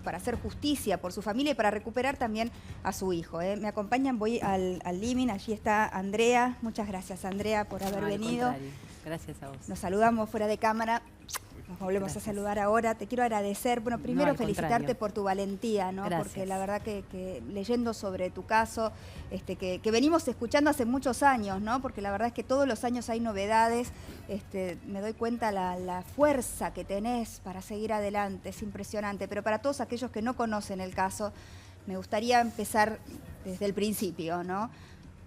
para hacer justicia por su familia y para recuperar también a su hijo. Me acompañan, voy al living, allí está Andrea. Muchas gracias, Andrea, por haber Al venido. contrario. Gracias a vos. Nos saludamos fuera de cámara. Nos volvemos a saludar ahora. Te quiero agradecer. Bueno, primero al felicitarte contrario. por tu valentía, ¿no? Gracias. Porque la verdad que leyendo sobre tu caso, que venimos escuchando hace muchos años, ¿no? Porque la verdad es que todos los años hay novedades. Me doy cuenta la fuerza que tenés para seguir adelante. Es impresionante. Pero para todos aquellos que no conocen el caso, me gustaría empezar desde el principio, ¿no?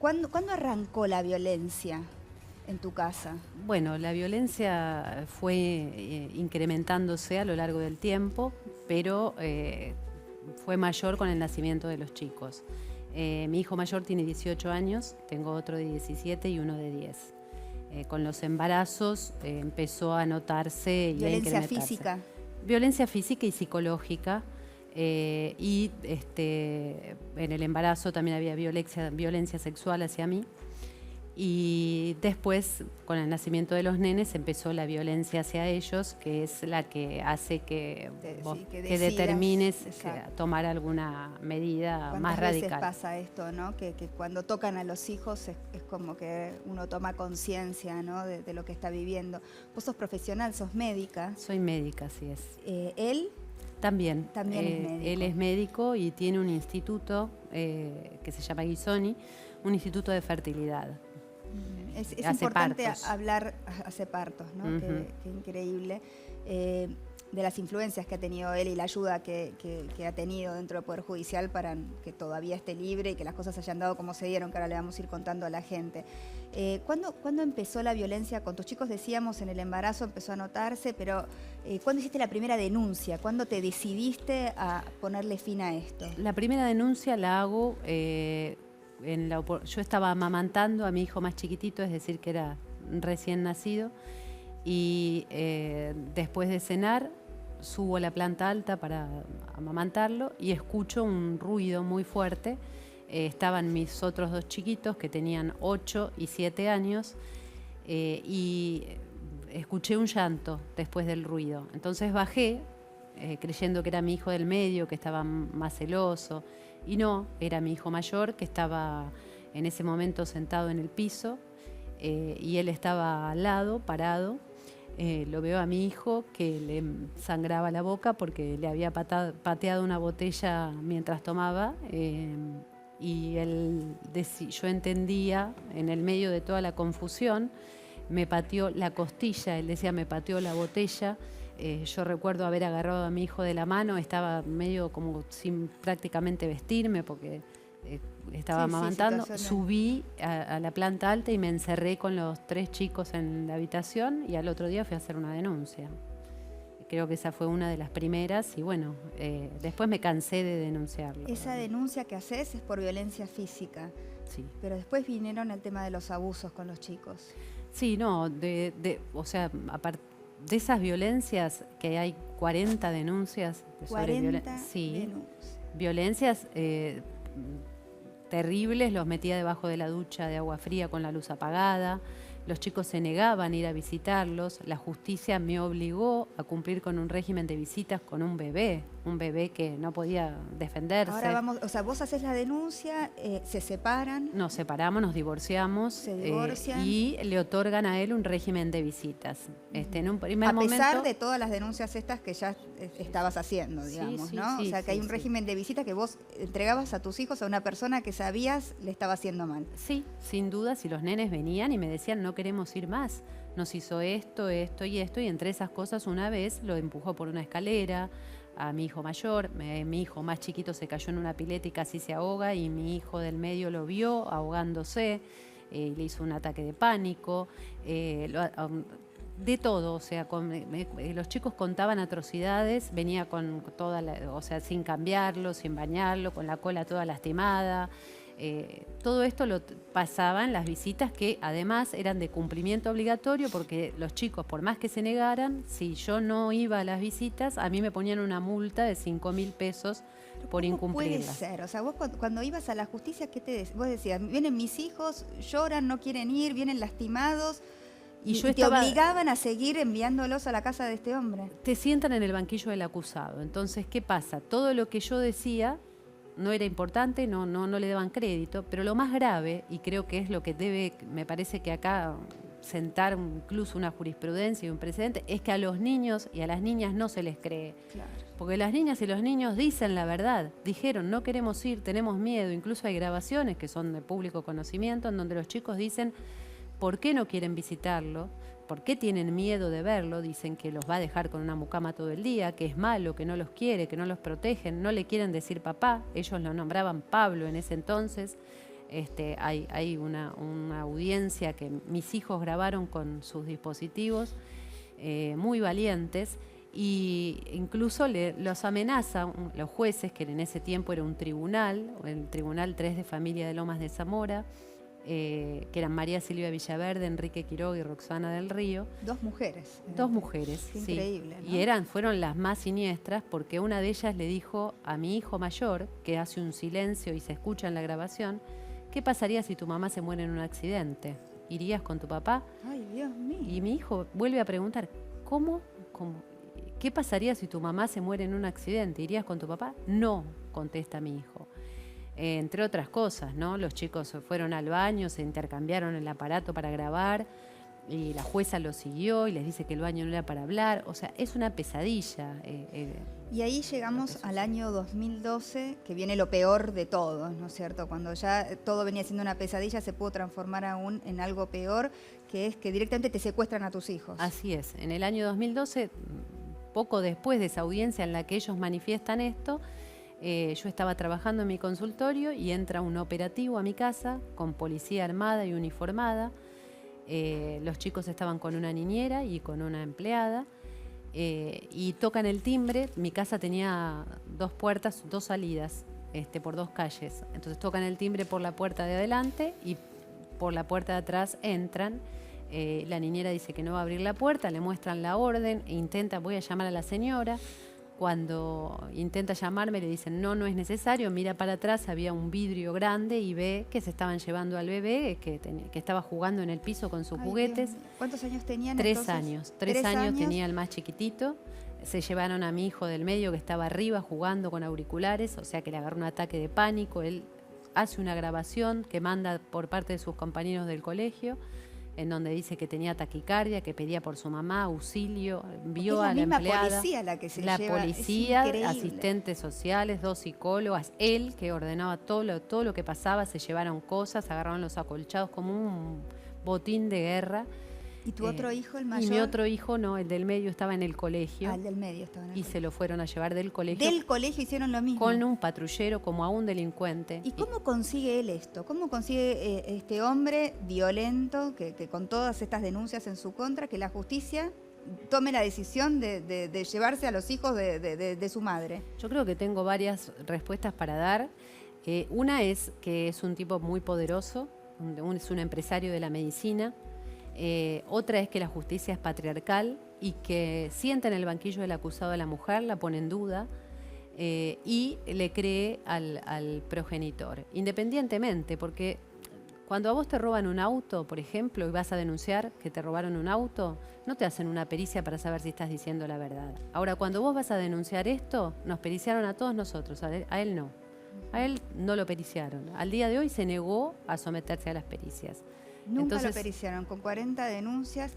¿Cuándo arrancó la violencia en tu casa? Bueno, la violencia fue incrementándose a lo largo del tiempo, pero fue mayor con el nacimiento de los chicos. Mi hijo mayor tiene 18 años, tengo otro de 17 y uno de 10. Con los embarazos empezó a notarse y a ¿Violencia incrementarse. física? Violencia física y psicológica. Y en el embarazo también había violencia sexual hacia mí. Y después, con el nacimiento de los nenes, empezó la violencia hacia ellos, que es la que hace que que que decidas, determines exacto. tomar alguna medida más ¿Cuántas veces radical. pasa esto, ¿no? Que cuando tocan a los hijos es como que uno toma conciencia, ¿no? de lo que está viviendo. Vos sos profesional, sos médica. Soy médica, así es. Él También. También es médico. Él es médico y tiene un instituto que se llama Guisoni, un instituto de fertilidad. es Hace importante partos. hablar, hace partos, ¿no? Ujú. Qué increíble. De las influencias que ha tenido él y la ayuda que ha tenido dentro del Poder Judicial para que todavía esté libre y que las cosas se hayan dado como se dieron, que ahora le vamos a ir contando a la gente. ¿Cuándo empezó la violencia con tus chicos? Decíamos, en el embarazo empezó a notarse, pero ¿cuándo hiciste la primera denuncia? ¿Cuándo te decidiste a ponerle fin a esto? La primera denuncia la hago, yo estaba amamantando a mi hijo más chiquitito, es decir, que era recién nacido, y después de cenar subo a la planta alta para amamantarlo y escucho un ruido muy fuerte. Estaban mis otros 2 chiquitos que tenían 8 y 7 años y escuché un llanto después del ruido. Entonces bajé creyendo que era mi hijo del medio, que estaba más celoso, y no, era mi hijo mayor que estaba en ese momento sentado en el piso y él estaba al lado, parado. Lo veo a mi hijo que le sangraba la boca porque le había pateado una botella mientras tomaba y yo entendía, en el medio de toda la confusión, me pateó la costilla, él decía me pateó la botella. Yo recuerdo haber agarrado a mi hijo de la mano, estaba medio como sin prácticamente vestirme porque estaba amamantando. Subí a la planta alta y me encerré con los 3 chicos en la habitación y al otro día fui a hacer una denuncia. Creo que esa fue una de las primeras y bueno, después me cansé de denunciarlo. Esa denuncia que haces es por violencia física. Sí. Pero después vinieron el tema de los abusos con los chicos. Sí, no, o sea, de esas violencias, que hay 40 denuncias sobre 40 sí, denuncias. violencias terribles, los metía debajo de la ducha de agua fría con la luz apagada. Los chicos se negaban a ir a visitarlos. La justicia me obligó a cumplir con un régimen de visitas con un bebé que no podía defenderse. Ahora vamos, o sea, vos haces la denuncia, se separan. Nos separamos, nos divorciamos. Se divorcian. Y le otorgan a él un régimen de visitas. En un primer A momento, pesar de todas las denuncias estas que ya estabas haciendo, digamos, sí, ¿no? sí, o sea, que sí, hay un sí. régimen de visita que vos entregabas a tus hijos a una persona que sabías le estaba haciendo mal. Sí, sin duda, si los nenes venían y me decían no queremos ir más, nos hizo esto, esto y esto, y entre esas cosas una vez lo empujó por una escalera a mi hijo mayor, mi hijo más chiquito se cayó en una pileta y casi se ahoga, y mi hijo del medio lo vio ahogándose, le hizo un ataque de pánico, de todo, o sea, los chicos contaban atrocidades, venía con toda o sea, sin cambiarlo, sin bañarlo, con la cola toda lastimada. Todo esto lo pasaba en las visitas, que además eran de cumplimiento obligatorio, porque los chicos, por más que se negaran, si yo no iba a las visitas, a mí me ponían una multa de 5.000 pesos por ¿Cómo incumplirlas. puede ser? O sea, vos cuando ibas a la justicia, vos decías, vienen mis hijos, lloran, no quieren ir, vienen lastimados, Y yo te estaba- obligaban a seguir enviándolos a la casa de este hombre. Te sientan en el banquillo del acusado. Entonces, ¿qué pasa? Todo lo que yo decía no era importante, no le daban crédito, pero lo más grave, y creo que es lo que debe, me parece que acá sentar incluso una jurisprudencia y un precedente, es que a los niños y a las niñas no se les cree. Claro. Porque las niñas y los niños dicen la verdad, dijeron no queremos ir, tenemos miedo, incluso hay grabaciones que son de público conocimiento en donde los chicos dicen por qué no quieren visitarlo, por qué tienen miedo de verlo, dicen que los va a dejar con una mucama todo el día, que es malo, que no los quiere, que no los protegen, no le quieren decir papá, ellos lo nombraban Pablo en ese entonces. Hay una audiencia que mis hijos grabaron con sus dispositivos, muy valientes, y incluso los amenazan los jueces, que en ese tiempo era un tribunal, el Tribunal 3 de Familia de Lomas de Zamora, que eran María Silvia Villaverde, Enrique Quiroga y Roxana del Río. Dos mujeres. Dos mujeres, Qué sí. increíble, ¿no? Y fueron las más siniestras, porque una de ellas le dijo a mi hijo mayor, que hace un silencio y se escucha en la grabación, ¿qué pasaría si tu mamá se muere en un accidente? ¿Irías con tu papá? Ay, Dios mío. Y mi hijo vuelve a preguntar, ¿cómo? ¿Qué pasaría si tu mamá se muere en un accidente? ¿Irías con tu papá? No, contesta mi hijo. Entre otras cosas, ¿no? Los chicos fueron al baño, se intercambiaron el aparato para grabar, y la jueza lo siguió y les dice que el baño no era para hablar. O sea, es una pesadilla. Y ahí llegamos al año 2012, que viene lo peor de todo, ¿no es cierto? Cuando ya todo venía siendo una pesadilla, se pudo transformar aún en algo peor, que es que directamente te secuestran a tus hijos. Así es. En el año 2012, poco después de esa audiencia en la que ellos manifiestan esto, yo estaba trabajando en mi consultorio y entra un operativo a mi casa con policía armada y uniformada. Los chicos estaban con una niñera y con una empleada, y tocan el timbre. Mi casa tenía 2 puertas, 2 salidas, por 2 calles. Entonces tocan el timbre por la puerta de adelante y por la puerta de atrás entran. La niñera dice que no va a abrir la puerta, le muestran la orden, voy a llamar a la señora. Cuando intenta llamarme le dicen no es necesario, mira para atrás, había un vidrio grande y ve que se estaban llevando al bebé, que estaba jugando en el piso con sus Ay, juguetes. Dios mío. ¿Cuántos años tenían 3 entonces? años. 3 años tenía el más chiquitito. Se llevaron a mi hijo del medio, que estaba arriba jugando con auriculares, o sea que le agarró un ataque de pánico. Él hace una grabación que manda por parte de sus compañeros del colegio, en donde dice que tenía taquicardia, que pedía por su mamá auxilio, vio a la misma empleada, policía la que se la lleva, es policía, increíble. asistentes sociales, 2 psicólogas, él que ordenaba todo lo que pasaba, se llevaron cosas, agarraron los acolchados como un botín de guerra. ¿Y tu otro hijo, el mayor? Y mi otro hijo no, el del medio estaba en el colegio. Ah, el del medio estaba en el Y colegio. se lo fueron a llevar del colegio. Del colegio hicieron lo mismo. Con un patrullero como a un delincuente. ¿Y cómo consigue él esto? ¿Cómo consigue este hombre violento, que con todas estas denuncias en su contra, que la justicia tome la decisión de llevarse a los hijos de su madre? Yo creo que tengo varias respuestas para dar. Una es que es un tipo muy poderoso, es un empresario de la medicina. Otra es que la justicia es patriarcal y que sienta en el banquillo del acusado a la mujer, la pone en duda y le cree al progenitor, independientemente, porque cuando a vos te roban un auto, por ejemplo, y vas a denunciar que te robaron un auto, no te hacen una pericia para saber si estás diciendo la verdad. Ahora, cuando vos vas a denunciar esto, nos periciaron a todos nosotros, a él no. A él no lo periciaron. Al día de hoy se negó a someterse a las pericias. Nunca lo periciaron, con 40 denuncias.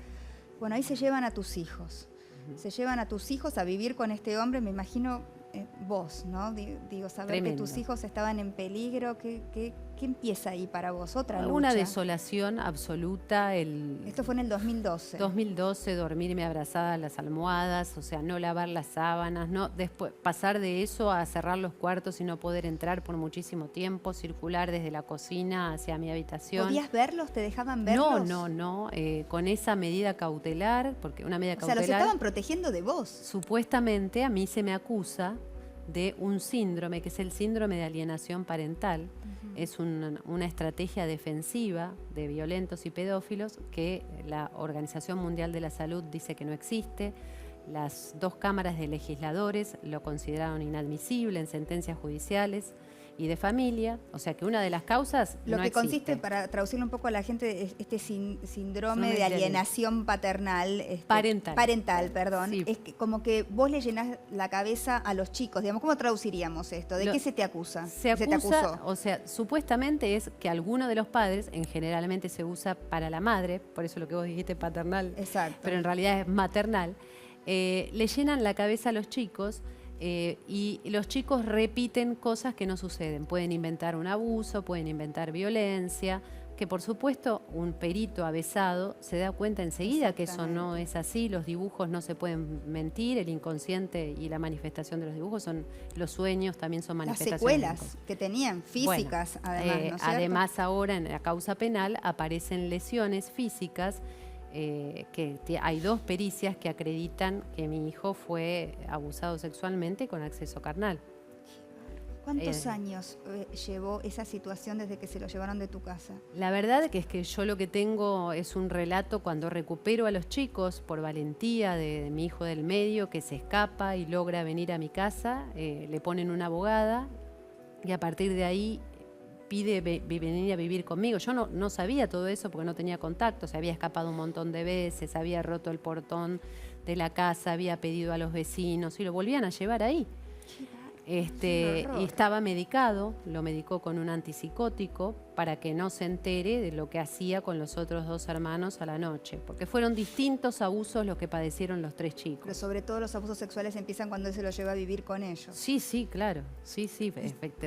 Bueno, ahí se llevan a tus hijos. Se llevan a tus hijos a vivir con este hombre, me imagino vos, ¿no? Digo, saber Tremendo. que tus hijos estaban en peligro, ¿qué empieza ahí para vos? Otra lucha. Una desolación absoluta. Esto fue en el 2012. 2012, dormirme abrazada a las almohadas, o sea, no lavar las sábanas, no después pasar de eso a cerrar los cuartos y no poder entrar por muchísimo tiempo, circular desde la cocina hacia mi habitación. ¿Podías verlos? ¿Te dejaban verlos? No, con esa medida cautelar, porque una medida cautelar... O sea, los estaban protegiendo de vos. Supuestamente a mí se me acusa de un síndrome, que es el síndrome de alienación parental. Es una estrategia defensiva de violentos y pedófilos que la Organización Mundial de la Salud dice que no existe. Las 2 cámaras de legisladores lo consideraron inadmisible en sentencias judiciales y de familia, o sea que una de las causas Lo no que existe. consiste, para traducirlo un poco a la gente, es este síndrome de alienación paternal. Parental, perdón. Sí. Es que como que vos le llenás la cabeza a los chicos, digamos. ¿Cómo traduciríamos esto? ¿De qué se te acusa? Se te acusó? o sea, supuestamente es que alguno de los padres, generalmente se usa para la madre, por eso lo que vos dijiste paternal, Exacto. pero en realidad es maternal, le llenan la cabeza a los chicos. Y los chicos repiten cosas que no suceden. Pueden inventar un abuso, pueden inventar violencia, que por supuesto un perito avesado se da cuenta enseguida que eso no es así. Los dibujos no se pueden mentir, el inconsciente y la manifestación de los dibujos son los sueños, también son Las manifestaciones. secuelas que tenían, físicas, Bueno, además, ¿no es cierto? además ahora en la causa penal aparecen lesiones físicas. Hay 2 pericias que acreditan que mi hijo fue abusado sexualmente con acceso carnal. ¿Cuántos años llevó esa situación desde que se lo llevaron de tu casa? La verdad que es que yo lo que tengo es un relato cuando recupero a los chicos por valentía de mi hijo del medio que se escapa y logra venir a mi casa, le ponen una abogada y a partir de ahí pide venir a vivir conmigo. Yo no sabía todo eso porque no tenía contacto, se había escapado un montón de veces, había roto el portón de la casa, había pedido a los vecinos y lo volvían a llevar ahí. Y estaba medicado, lo medicó con un antipsicótico para que no se entere de lo que hacía con los otros 2 hermanos a la noche, porque fueron distintos abusos los que padecieron los 3 chicos. Pero sobre todo los abusos sexuales empiezan cuando él se lo lleva a vivir con ellos. Sí, claro,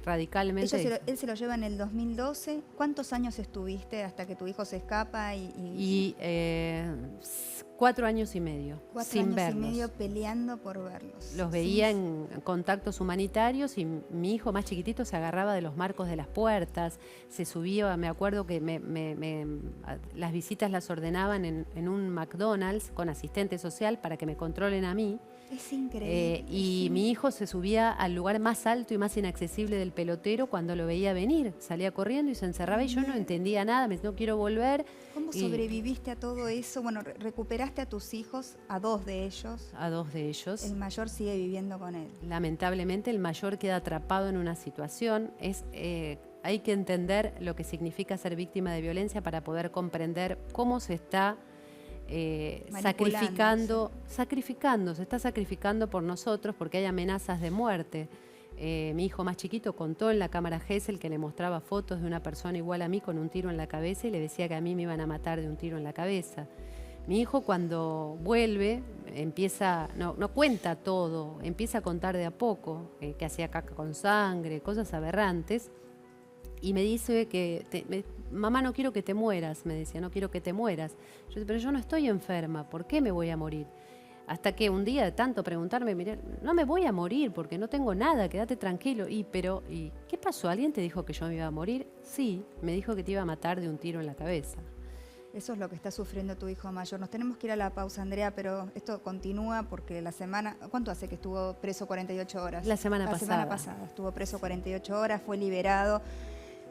radicalmente. Él se lo lleva en el 2012. ¿Cuántos años estuviste hasta que tu hijo se escapa? 4 años y medio, 4 sin años verlos. y medio peleando por verlos. Los veía en contactos humanitarios y mi hijo más chiquitito se agarraba de los marcos de las puertas, se subía, me acuerdo que las visitas las ordenaban en un McDonald's con asistente social para que me controlen a mí. Es increíble. Y mi hijo se subía al lugar más alto y más inaccesible del pelotero cuando lo veía venir. Salía corriendo y se encerraba y yo no entendía nada, me decía, no quiero volver. ¿Cómo sobreviviste a todo eso? Bueno, recuperaste a tus hijos, a 2 de ellos. A 2 de ellos. El mayor sigue viviendo con él. Lamentablemente el mayor queda atrapado en una situación. Hay que entender lo que significa ser víctima de violencia para poder comprender cómo se está se está sacrificando por nosotros porque hay amenazas de muerte. Mi hijo más chiquito contó en la cámara Gesell que le mostraba fotos de una persona igual a mí con un tiro en la cabeza y le decía que a mí me iban a matar de un tiro en la cabeza. Mi hijo cuando vuelve no cuenta todo, empieza a contar de a poco, que hacía caca con sangre, cosas aberrantes. Y me dice que, mamá, no quiero que te mueras, me decía, no quiero que te mueras. Yo decía, pero yo no estoy enferma, ¿por qué me voy a morir? Hasta que un día de tanto preguntarme, miré, no me voy a morir porque no tengo nada, quédate tranquilo. ¿Y qué pasó? ¿Alguien te dijo que yo me iba a morir? Sí, me dijo que te iba a matar de un tiro en la cabeza. Eso es lo que está sufriendo tu hijo mayor. Nos tenemos que ir a la pausa, Andrea, pero esto continúa porque la semana... ¿Cuánto hace que estuvo preso 48 horas? La semana pasada. La semana pasada. Estuvo preso 48 horas, fue liberado.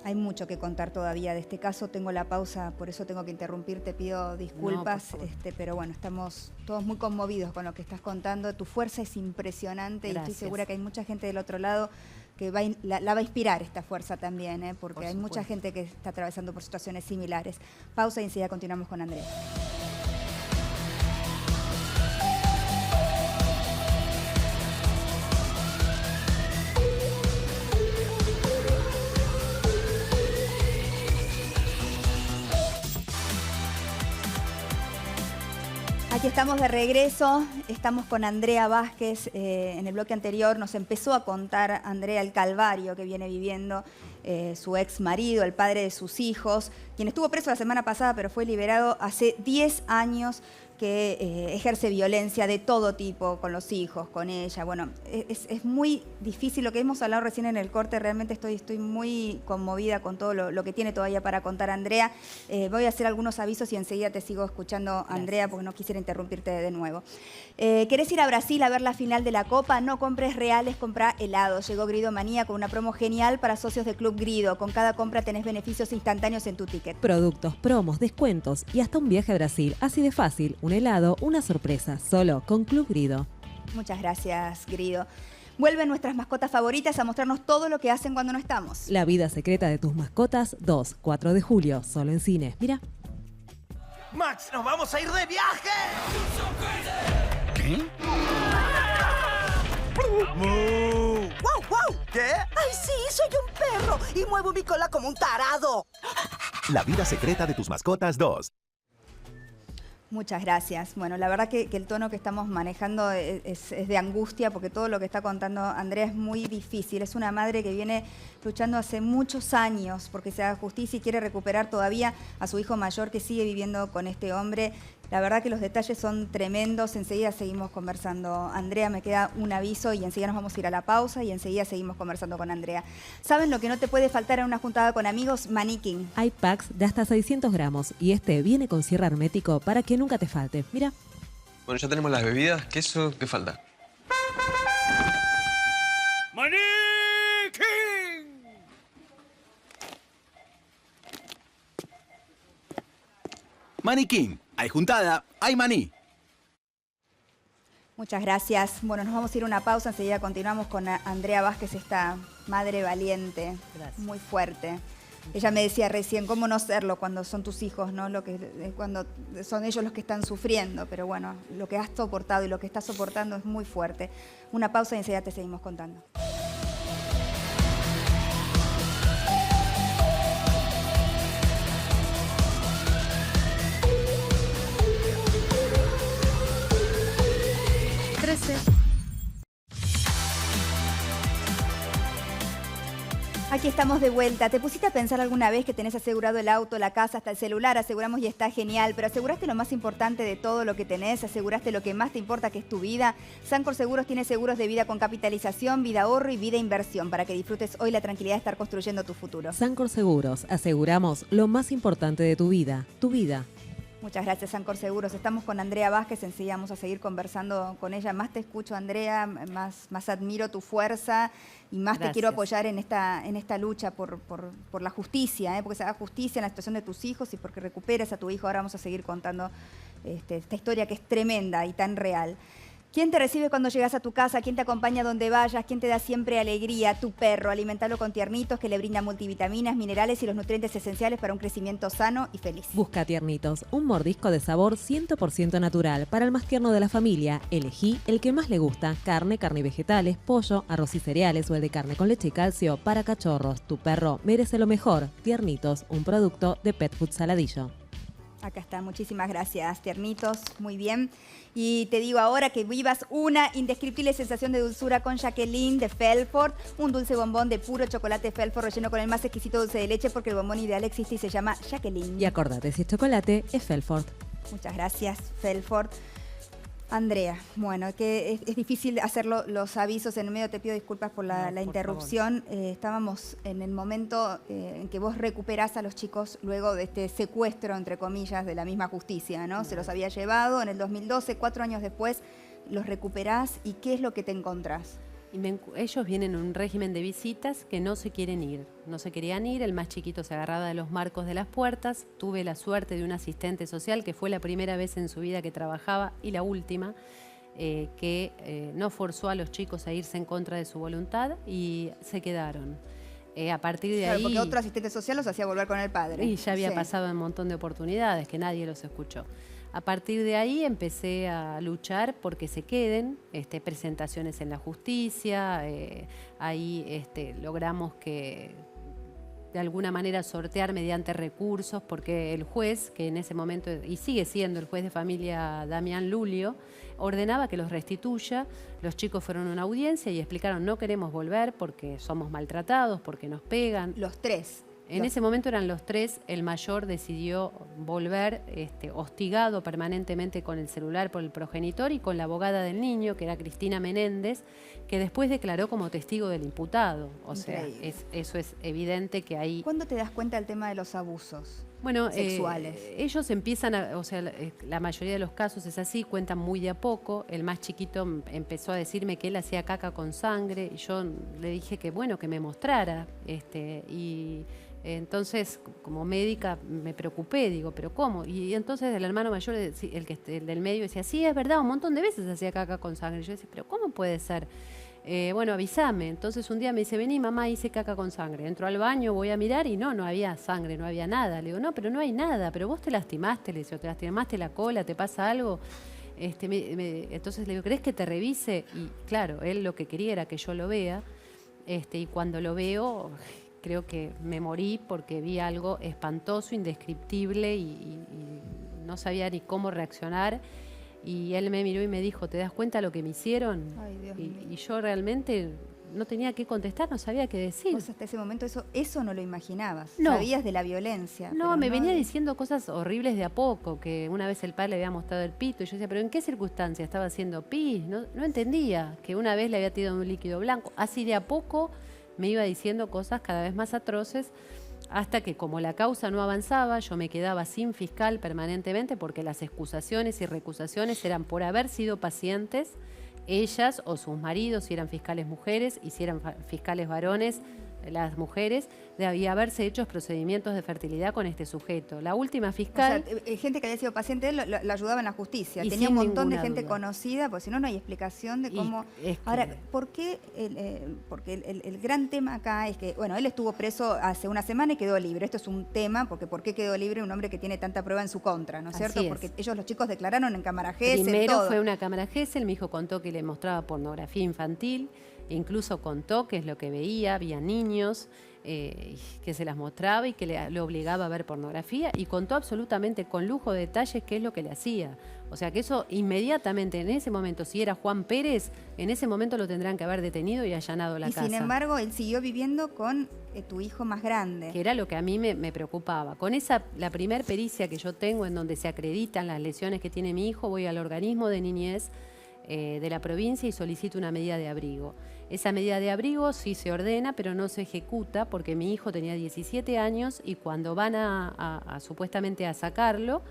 Hay mucho que contar todavía de este caso. Tengo la pausa, por eso tengo que interrumpir. Te pido disculpas, No, pero bueno, estamos todos muy conmovidos con lo que estás contando. Tu fuerza es impresionante. Gracias. Y estoy segura que hay mucha gente del otro lado que la va a inspirar esta fuerza también, porque hay mucha gente que está atravesando por situaciones similares. Pausa y enseguida continuamos con Andrea. Aquí estamos de regreso, estamos con Andrea Vázquez. En el bloque anterior nos empezó a contar, Andrea, el calvario que viene viviendo su ex marido, el padre de sus hijos, quien estuvo preso la semana pasada pero fue liberado hace 10 años, que ejerce violencia de todo tipo con los hijos, con ella. Bueno, es muy difícil lo que hemos hablado recién en el corte. Realmente estoy muy conmovida con todo lo que tiene todavía para contar Andrea. Voy a hacer algunos avisos y enseguida te sigo escuchando, Andrea, porque no quisiera interrumpirte de nuevo. ¿Querés ir a Brasil a ver la final de la Copa? No compres reales, compra helados. Llegó Grido Manía con una promo genial para socios de Club Grido. Con cada compra tenés beneficios instantáneos en tu ticket. Productos, promos, descuentos y hasta un viaje a Brasil. Así de fácil. Un helado, una sorpresa, solo con Club Grido. Muchas gracias, Grido. Vuelven nuestras mascotas favoritas a mostrarnos todo lo que hacen cuando no estamos. La vida secreta de tus mascotas, 4 de julio, solo en cine. Mira. ¡Max, nos vamos a ir de viaje! ¿Qué? ¡Wow, wow! ¿Qué? ¡Ay, sí! ¡Soy un perro! Y muevo mi cola como un tarado. La vida secreta de tus mascotas 2. Muchas gracias. Bueno, la verdad que el tono que estamos manejando es de angustia, porque todo lo que está contando Andrea es muy difícil. Es una madre que viene luchando hace muchos años porque se haga justicia y quiere recuperar todavía a su hijo mayor que sigue viviendo con este hombre. La verdad que los detalles son tremendos. Enseguida seguimos conversando. Andrea, me queda un aviso y enseguida nos vamos a ir a la pausa y enseguida seguimos conversando con Andrea. ¿Saben lo que no te puede faltar en una juntada con amigos? Maní King. Hay packs de hasta 600 gramos y este viene con cierre hermético para que nunca te falte. Mira. Bueno, ya tenemos las bebidas. ¿Queso? ¿Qué falta? ¡Maní King! Maní King. Hay juntada, hay maní. Muchas gracias. Bueno, nos vamos a ir a una pausa. Enseguida continuamos con Andrea Vázquez, esta madre valiente, muy fuerte. Ella me decía recién, ¿cómo no serlo cuando son tus hijos, ¿no? Cuando son ellos los que están sufriendo? Pero bueno, lo que has soportado y lo que estás soportando es muy fuerte. Una pausa y enseguida te seguimos contando. Aquí estamos de vuelta. ¿Te pusiste a pensar alguna vez que tenés asegurado el auto, la casa, hasta el celular? Aseguramos y está genial, pero aseguraste lo más importante de todo lo que tenés, aseguraste lo que más te importa, que es tu vida. Sancor Seguros tiene seguros de vida con capitalización, vida ahorro y vida inversión para que disfrutes hoy la tranquilidad de estar construyendo tu futuro. Sancor Seguros, aseguramos lo más importante de tu vida, tu vida. Muchas gracias, Sancor Seguros. Estamos con Andrea Vázquez, enseguida vamos a seguir conversando con ella. Más te escucho, Andrea, más admiro tu fuerza y más te quiero apoyar en esta lucha por la justicia, porque se haga justicia en la situación de tus hijos y porque recuperes a tu hijo. Ahora vamos a seguir contando esta historia que es tremenda y tan real. ¿Quién te recibe cuando llegas a tu casa? ¿Quién te acompaña donde vayas? ¿Quién te da siempre alegría? Tu perro. Alimentalo con Tiernitos, que le brinda multivitaminas, minerales y los nutrientes esenciales para un crecimiento sano y feliz. Busca Tiernitos, un mordisco de sabor 100% natural. Para el más tierno de la familia, elegí el que más le gusta. Carne y vegetales, pollo, arroz y cereales o el de carne con leche y calcio para cachorros. Tu perro merece lo mejor. Tiernitos, un producto de Pet Food Saladillo. Acá está, muchísimas gracias, Tiernitos, muy bien. Y te digo ahora que vivas una indescriptible sensación de dulzura con Jacqueline de Felford, un dulce bombón de puro chocolate Felford relleno con el más exquisito dulce de leche, porque el bombón ideal existe y se llama Jacqueline. Y acordate, si es chocolate, es Felford. Muchas gracias, Felford. Andrea, bueno, que es difícil hacer los avisos en el medio, te pido disculpas por la interrupción. Estábamos en el momento en que vos recuperás a los chicos luego de este secuestro, entre comillas, de la misma justicia, ¿no? Se los había llevado en el 2012, 4 años después, los recuperás y ¿qué es lo que te encontrás? Ellos vienen en un régimen de visitas que no se quieren ir. No se querían ir, el más chiquito se agarraba de los marcos de las puertas. Tuve la suerte de un asistente social, que fue la primera vez en su vida que trabajaba y la última, que no forzó a los chicos a irse en contra de su voluntad y se quedaron. A partir de ahí... Porque otro asistente social los hacía volver con el padre. Y ya había pasado un montón de oportunidades que nadie los escuchó. A partir de ahí empecé a luchar porque se queden, presentaciones en la justicia, ahí logramos que de alguna manera sortear mediante recursos, porque el juez, que en ese momento, y sigue siendo el juez de familia Damián Lulio, ordenaba que los restituya. Los chicos fueron a una audiencia y explicaron: no queremos volver porque somos maltratados, porque nos pegan. Los tres. En ese momento eran los tres. El mayor decidió volver, hostigado permanentemente con el celular por el progenitor y con la abogada del niño, que era Cristina Menéndez, que después declaró como testigo del imputado. O sea, eso es evidente que ahí... ¿Cuándo te das cuenta del tema de los abusos sexuales? Ellos empiezan la mayoría de los casos es así, cuentan muy de a poco. El más chiquito empezó a decirme que él hacía caca con sangre y yo le dije que bueno, que me mostrara, y entonces, como médica, me preocupé, digo, ¿pero cómo? Y entonces el hermano mayor, el del medio, decía: sí, es verdad, un montón de veces hacía caca con sangre. Y yo decía: ¿pero cómo puede ser? Bueno, avísame. Entonces un día me dice: vení, mamá, hice caca con sangre. Entro al baño, voy a mirar y no había sangre, no había nada. Le digo: no, pero no hay nada, pero vos te lastimaste, le digo, te lastimaste la cola, ¿te pasa algo? Entonces le digo: ¿querés que te revise? Y claro, él lo que quería era que yo lo vea, y cuando lo veo... creo que me morí porque vi algo espantoso, indescriptible y no sabía ni cómo reaccionar. Y él me miró y me dijo: ¿te das cuenta lo que me hicieron? Ay, Dios mío. Y yo realmente no tenía qué contestar, no sabía qué decir. Vos hasta ese momento eso no lo imaginabas. No. Sabías de la violencia. No, me venía diciendo cosas horribles de a poco, que una vez el padre le había mostrado el pito y yo decía: ¿pero en qué circunstancia estaba haciendo pis? No entendía, que una vez le había tirado un líquido blanco. Así de a poco me iba diciendo cosas cada vez más atroces, hasta que, como la causa no avanzaba, yo me quedaba sin fiscal permanentemente, porque las excusaciones y recusaciones eran por haber sido pacientes, ellas o sus maridos, si eran fiscales mujeres, y si eran fiscales varones, las mujeres, debía haberse hecho procedimientos de fertilidad con este sujeto. La última fiscal... O sea, gente que había sido paciente lo ayudaba en la justicia. Y tenía un montón de gente duda. Conocida, porque si no, no hay explicación de cómo... Ahora, ¿por qué? Porque el gran tema acá es que, bueno, él estuvo preso hace una semana y quedó libre. Esto es un tema, porque ¿por qué quedó libre un hombre que tiene tanta prueba en su contra? ¿No es cierto? Así es. Porque ellos, los chicos, declararon en cámara Gesell, Primero todo. fue una cámara Gesell, mi hijo contó que le mostraba pornografía infantil, incluso contó qué es lo que veía, había niños que se las mostraba y que le obligaba a ver pornografía, y contó absolutamente con lujo de detalles qué es lo que le hacía. O sea que eso inmediatamente, en ese momento, si era Juan Pérez, en ese momento lo tendrán que haber detenido y allanado la casa. Y sin embargo, él siguió viviendo con tu hijo más grande. Que era lo que a mí me preocupaba. Con la primer pericia que yo tengo, en donde se acreditan las lesiones que tiene mi hijo, voy al organismo de niñez de la provincia y solicito una medida de abrigo. Esa medida de abrigo sí se ordena, pero no se ejecuta, porque mi hijo tenía 17 años y cuando van supuestamente a sacarlo,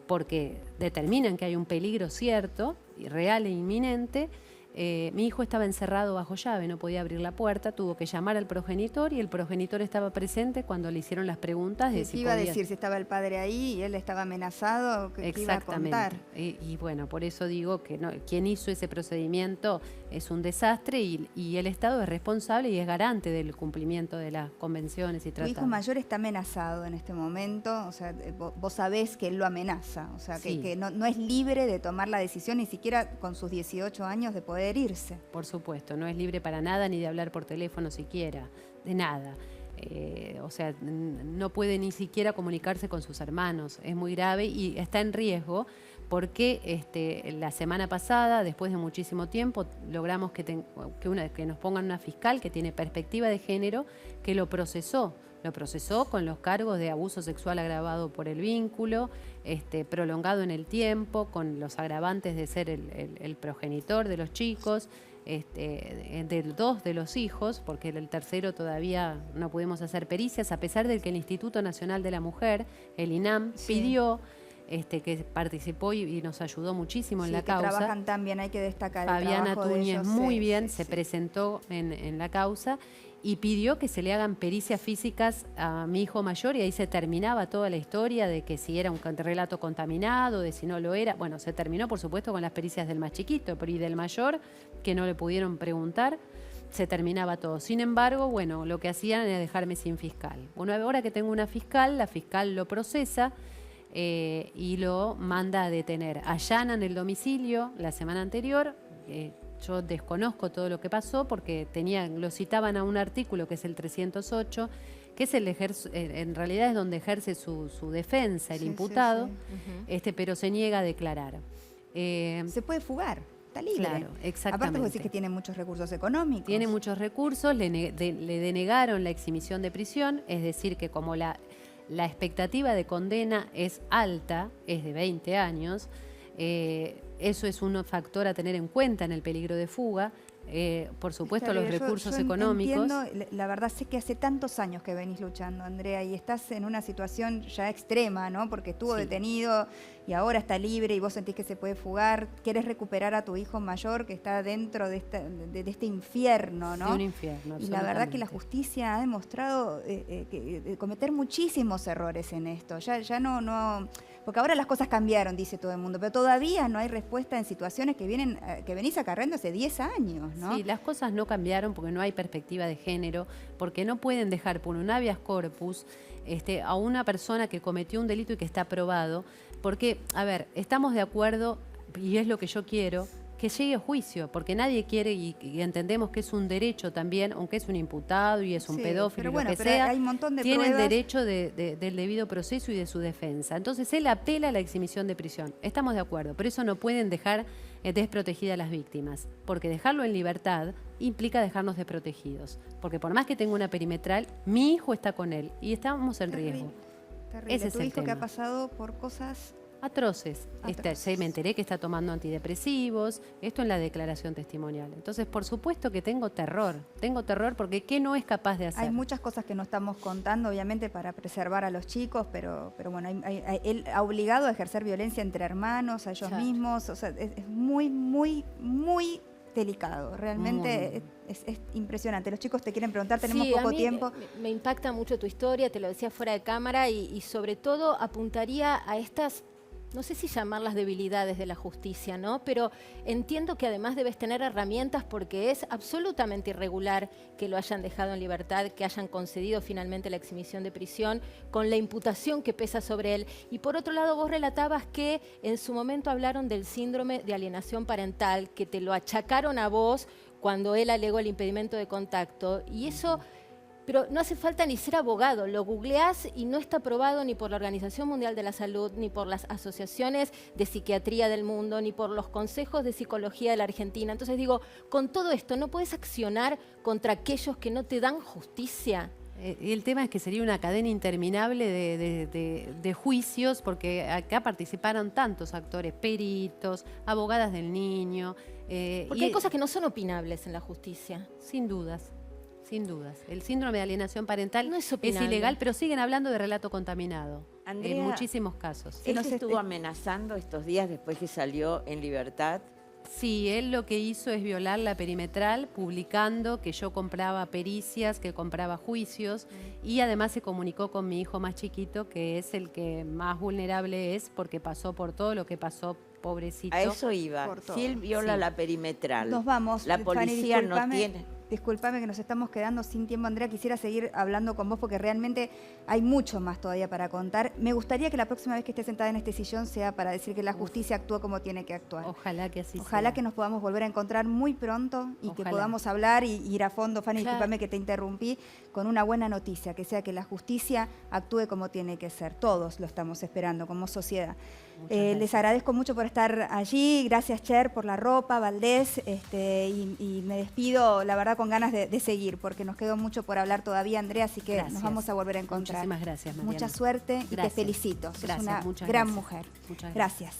porque determinan que hay un peligro cierto, real e inminente, mi hijo estaba encerrado bajo llave, no podía abrir la puerta, tuvo que llamar al progenitor y el progenitor estaba presente cuando le hicieron las preguntas de si iba a podía... decir si estaba el padre ahí y él estaba amenazado, ¿qué iba a contar? Y bueno, por eso digo que quien hizo ese procedimiento es un desastre y el Estado es responsable y es garante del cumplimiento de las convenciones y Tu tratados. hijo mayor está amenazado en este momento, o sea, vos sabés que él lo amenaza, o sea, Sí. que no es libre de tomar la decisión, ni siquiera con sus 18 años, de poder irse. Por supuesto, no es libre para nada, ni de hablar por teléfono siquiera, de nada. O sea, no puede ni siquiera comunicarse con sus hermanos, es muy grave y está en riesgo porque la semana pasada, después de muchísimo tiempo, logramos que nos pongan una fiscal que tiene perspectiva de género, que lo procesó Lo procesó con los cargos de abuso sexual agravado por el vínculo, prolongado en el tiempo, con los agravantes de ser el progenitor de los chicos, de 2 de los hijos, porque el tercero todavía no pudimos hacer pericias, a pesar de que el Instituto Nacional de la Mujer, el INAM, pidió que participó y nos ayudó muchísimo en la causa. Trabajan tan bien, hay que destacar el Fabiana trabajo de Túñez ellos, muy bien, se presentó en la causa y pidió que se le hagan pericias físicas a mi hijo mayor, y ahí se terminaba toda la historia de que si era un relato contaminado, de si no lo era. Bueno, se terminó por supuesto con las pericias del más chiquito, pero y del mayor, que no le pudieron preguntar, se terminaba todo. Sin embargo, bueno, lo que hacían era dejarme sin fiscal. Bueno, ahora que tengo una fiscal, la fiscal lo procesa y lo manda a detener. Allanan el domicilio la semana anterior. Yo desconozco todo lo que pasó porque lo citaban a un artículo que es el 308, que es en realidad es donde ejerce su defensa, el imputado, pero se niega a declarar. Se puede fugar. Está libre. Claro, exactamente. Aparte vos decís que tiene muchos recursos económicos. Tiene muchos recursos, le denegaron la exhibición de prisión, es decir, que como la expectativa de condena es alta, es de 20 años, eso es un factor a tener en cuenta en el peligro de fuga. Por supuesto, los recursos económicos. Entiendo, la verdad sé que hace tantos años que venís luchando, Andrea, y estás en una situación ya extrema, ¿no? Porque estuvo detenido y ahora está libre y vos sentís que se puede fugar. Querés recuperar a tu hijo mayor que está dentro de este infierno, ¿no? De un infierno, y la verdad que la justicia ha demostrado cometer muchísimos errores en esto. Ya no... Porque ahora las cosas cambiaron, dice todo el mundo, pero todavía no hay respuesta en situaciones que venís acarreando hace 10 años, ¿no? Sí, las cosas no cambiaron porque no hay perspectiva de género, porque no pueden dejar por un habeas corpus a una persona que cometió un delito y que está probado, porque, a ver, estamos de acuerdo, y es lo que yo quiero, que llegue a juicio, porque nadie quiere, y entendemos que es un derecho también, aunque es un imputado y es un pedófilo, pero lo que sea, hay un montón de tiene el pruebas. derecho del debido proceso y de su defensa. Entonces él apela a la exhibición de prisión. Estamos de acuerdo, pero eso no pueden dejar desprotegidas a las víctimas, porque dejarlo en libertad implica dejarnos desprotegidos, porque por más que tenga una perimetral, mi hijo está con él y estamos en riesgo. Terrible. Ese es Tu el hijo tema. que ha pasado por cosas... Atroces. Me enteré que está tomando antidepresivos, esto en la declaración testimonial. Entonces, por supuesto que tengo terror porque ¿qué no es capaz de hacer? Hay muchas cosas que no estamos contando, obviamente, para preservar a los chicos, pero bueno, él ha obligado a ejercer violencia entre hermanos, a ellos mismos, o sea, es muy, muy, muy delicado, realmente es impresionante. Los chicos te quieren preguntar, tenemos poco tiempo. Me impacta mucho tu historia, te lo decía fuera de cámara, y sobre todo apuntaría a estas, no sé si llamarlas debilidades de la justicia, ¿no? Pero entiendo que además debes tener herramientas porque es absolutamente irregular que lo hayan dejado en libertad, que hayan concedido finalmente la exhibición de prisión con la imputación que pesa sobre él. Y por otro lado, vos relatabas que en su momento hablaron del síndrome de alienación parental, que te lo achacaron a vos cuando él alegó el impedimento de contacto. Y eso... Pero no hace falta ni ser abogado, lo googleás y no está aprobado ni por la Organización Mundial de la Salud, ni por las asociaciones de psiquiatría del mundo, ni por los consejos de psicología de la Argentina. Entonces digo, con todo esto, ¿no puedes accionar contra aquellos que no te dan justicia? Y el tema es que sería una cadena interminable de juicios, porque acá participaron tantos actores, peritos, abogadas del niño. Porque hay cosas que no son opinables en la justicia. Sin dudas. Sin dudas. El síndrome de alienación parental no es ilegal, pero siguen hablando de relato contaminado. Andrea, en muchísimos casos. ¿Él se estuvo amenazando estos días después que salió en libertad? Sí, él lo que hizo es violar la perimetral, publicando que yo compraba pericias, que compraba juicios, y además se comunicó con mi hijo más chiquito, que es el que más vulnerable es, porque pasó por todo lo que pasó, pobrecito. A eso iba. Si él viola la perimetral, nos vamos. La policía Fanny, no tiene... Disculpame que nos estamos quedando sin tiempo, Andrea. Quisiera seguir hablando con vos porque realmente hay mucho más todavía para contar. Me gustaría que la próxima vez que estés sentada en este sillón sea para decir que la justicia actúa como tiene que actuar. Ojalá que así sea. Ojalá que nos podamos volver a encontrar muy pronto y que podamos hablar y ir a fondo. Fanny, discúlpame que te interrumpí, con una buena noticia, que sea que la justicia actúe como tiene que ser. Todos lo estamos esperando como sociedad. Les agradezco mucho por estar allí. Gracias, Cher, por la ropa, Valdés. Y me despido, la verdad, con ganas de seguir, porque nos quedó mucho por hablar todavía, Andrea, así que nos vamos a volver a encontrar. Muchísimas gracias, Mariana. Mucha suerte y te felicito. Sos una gran mujer. Muchas gracias.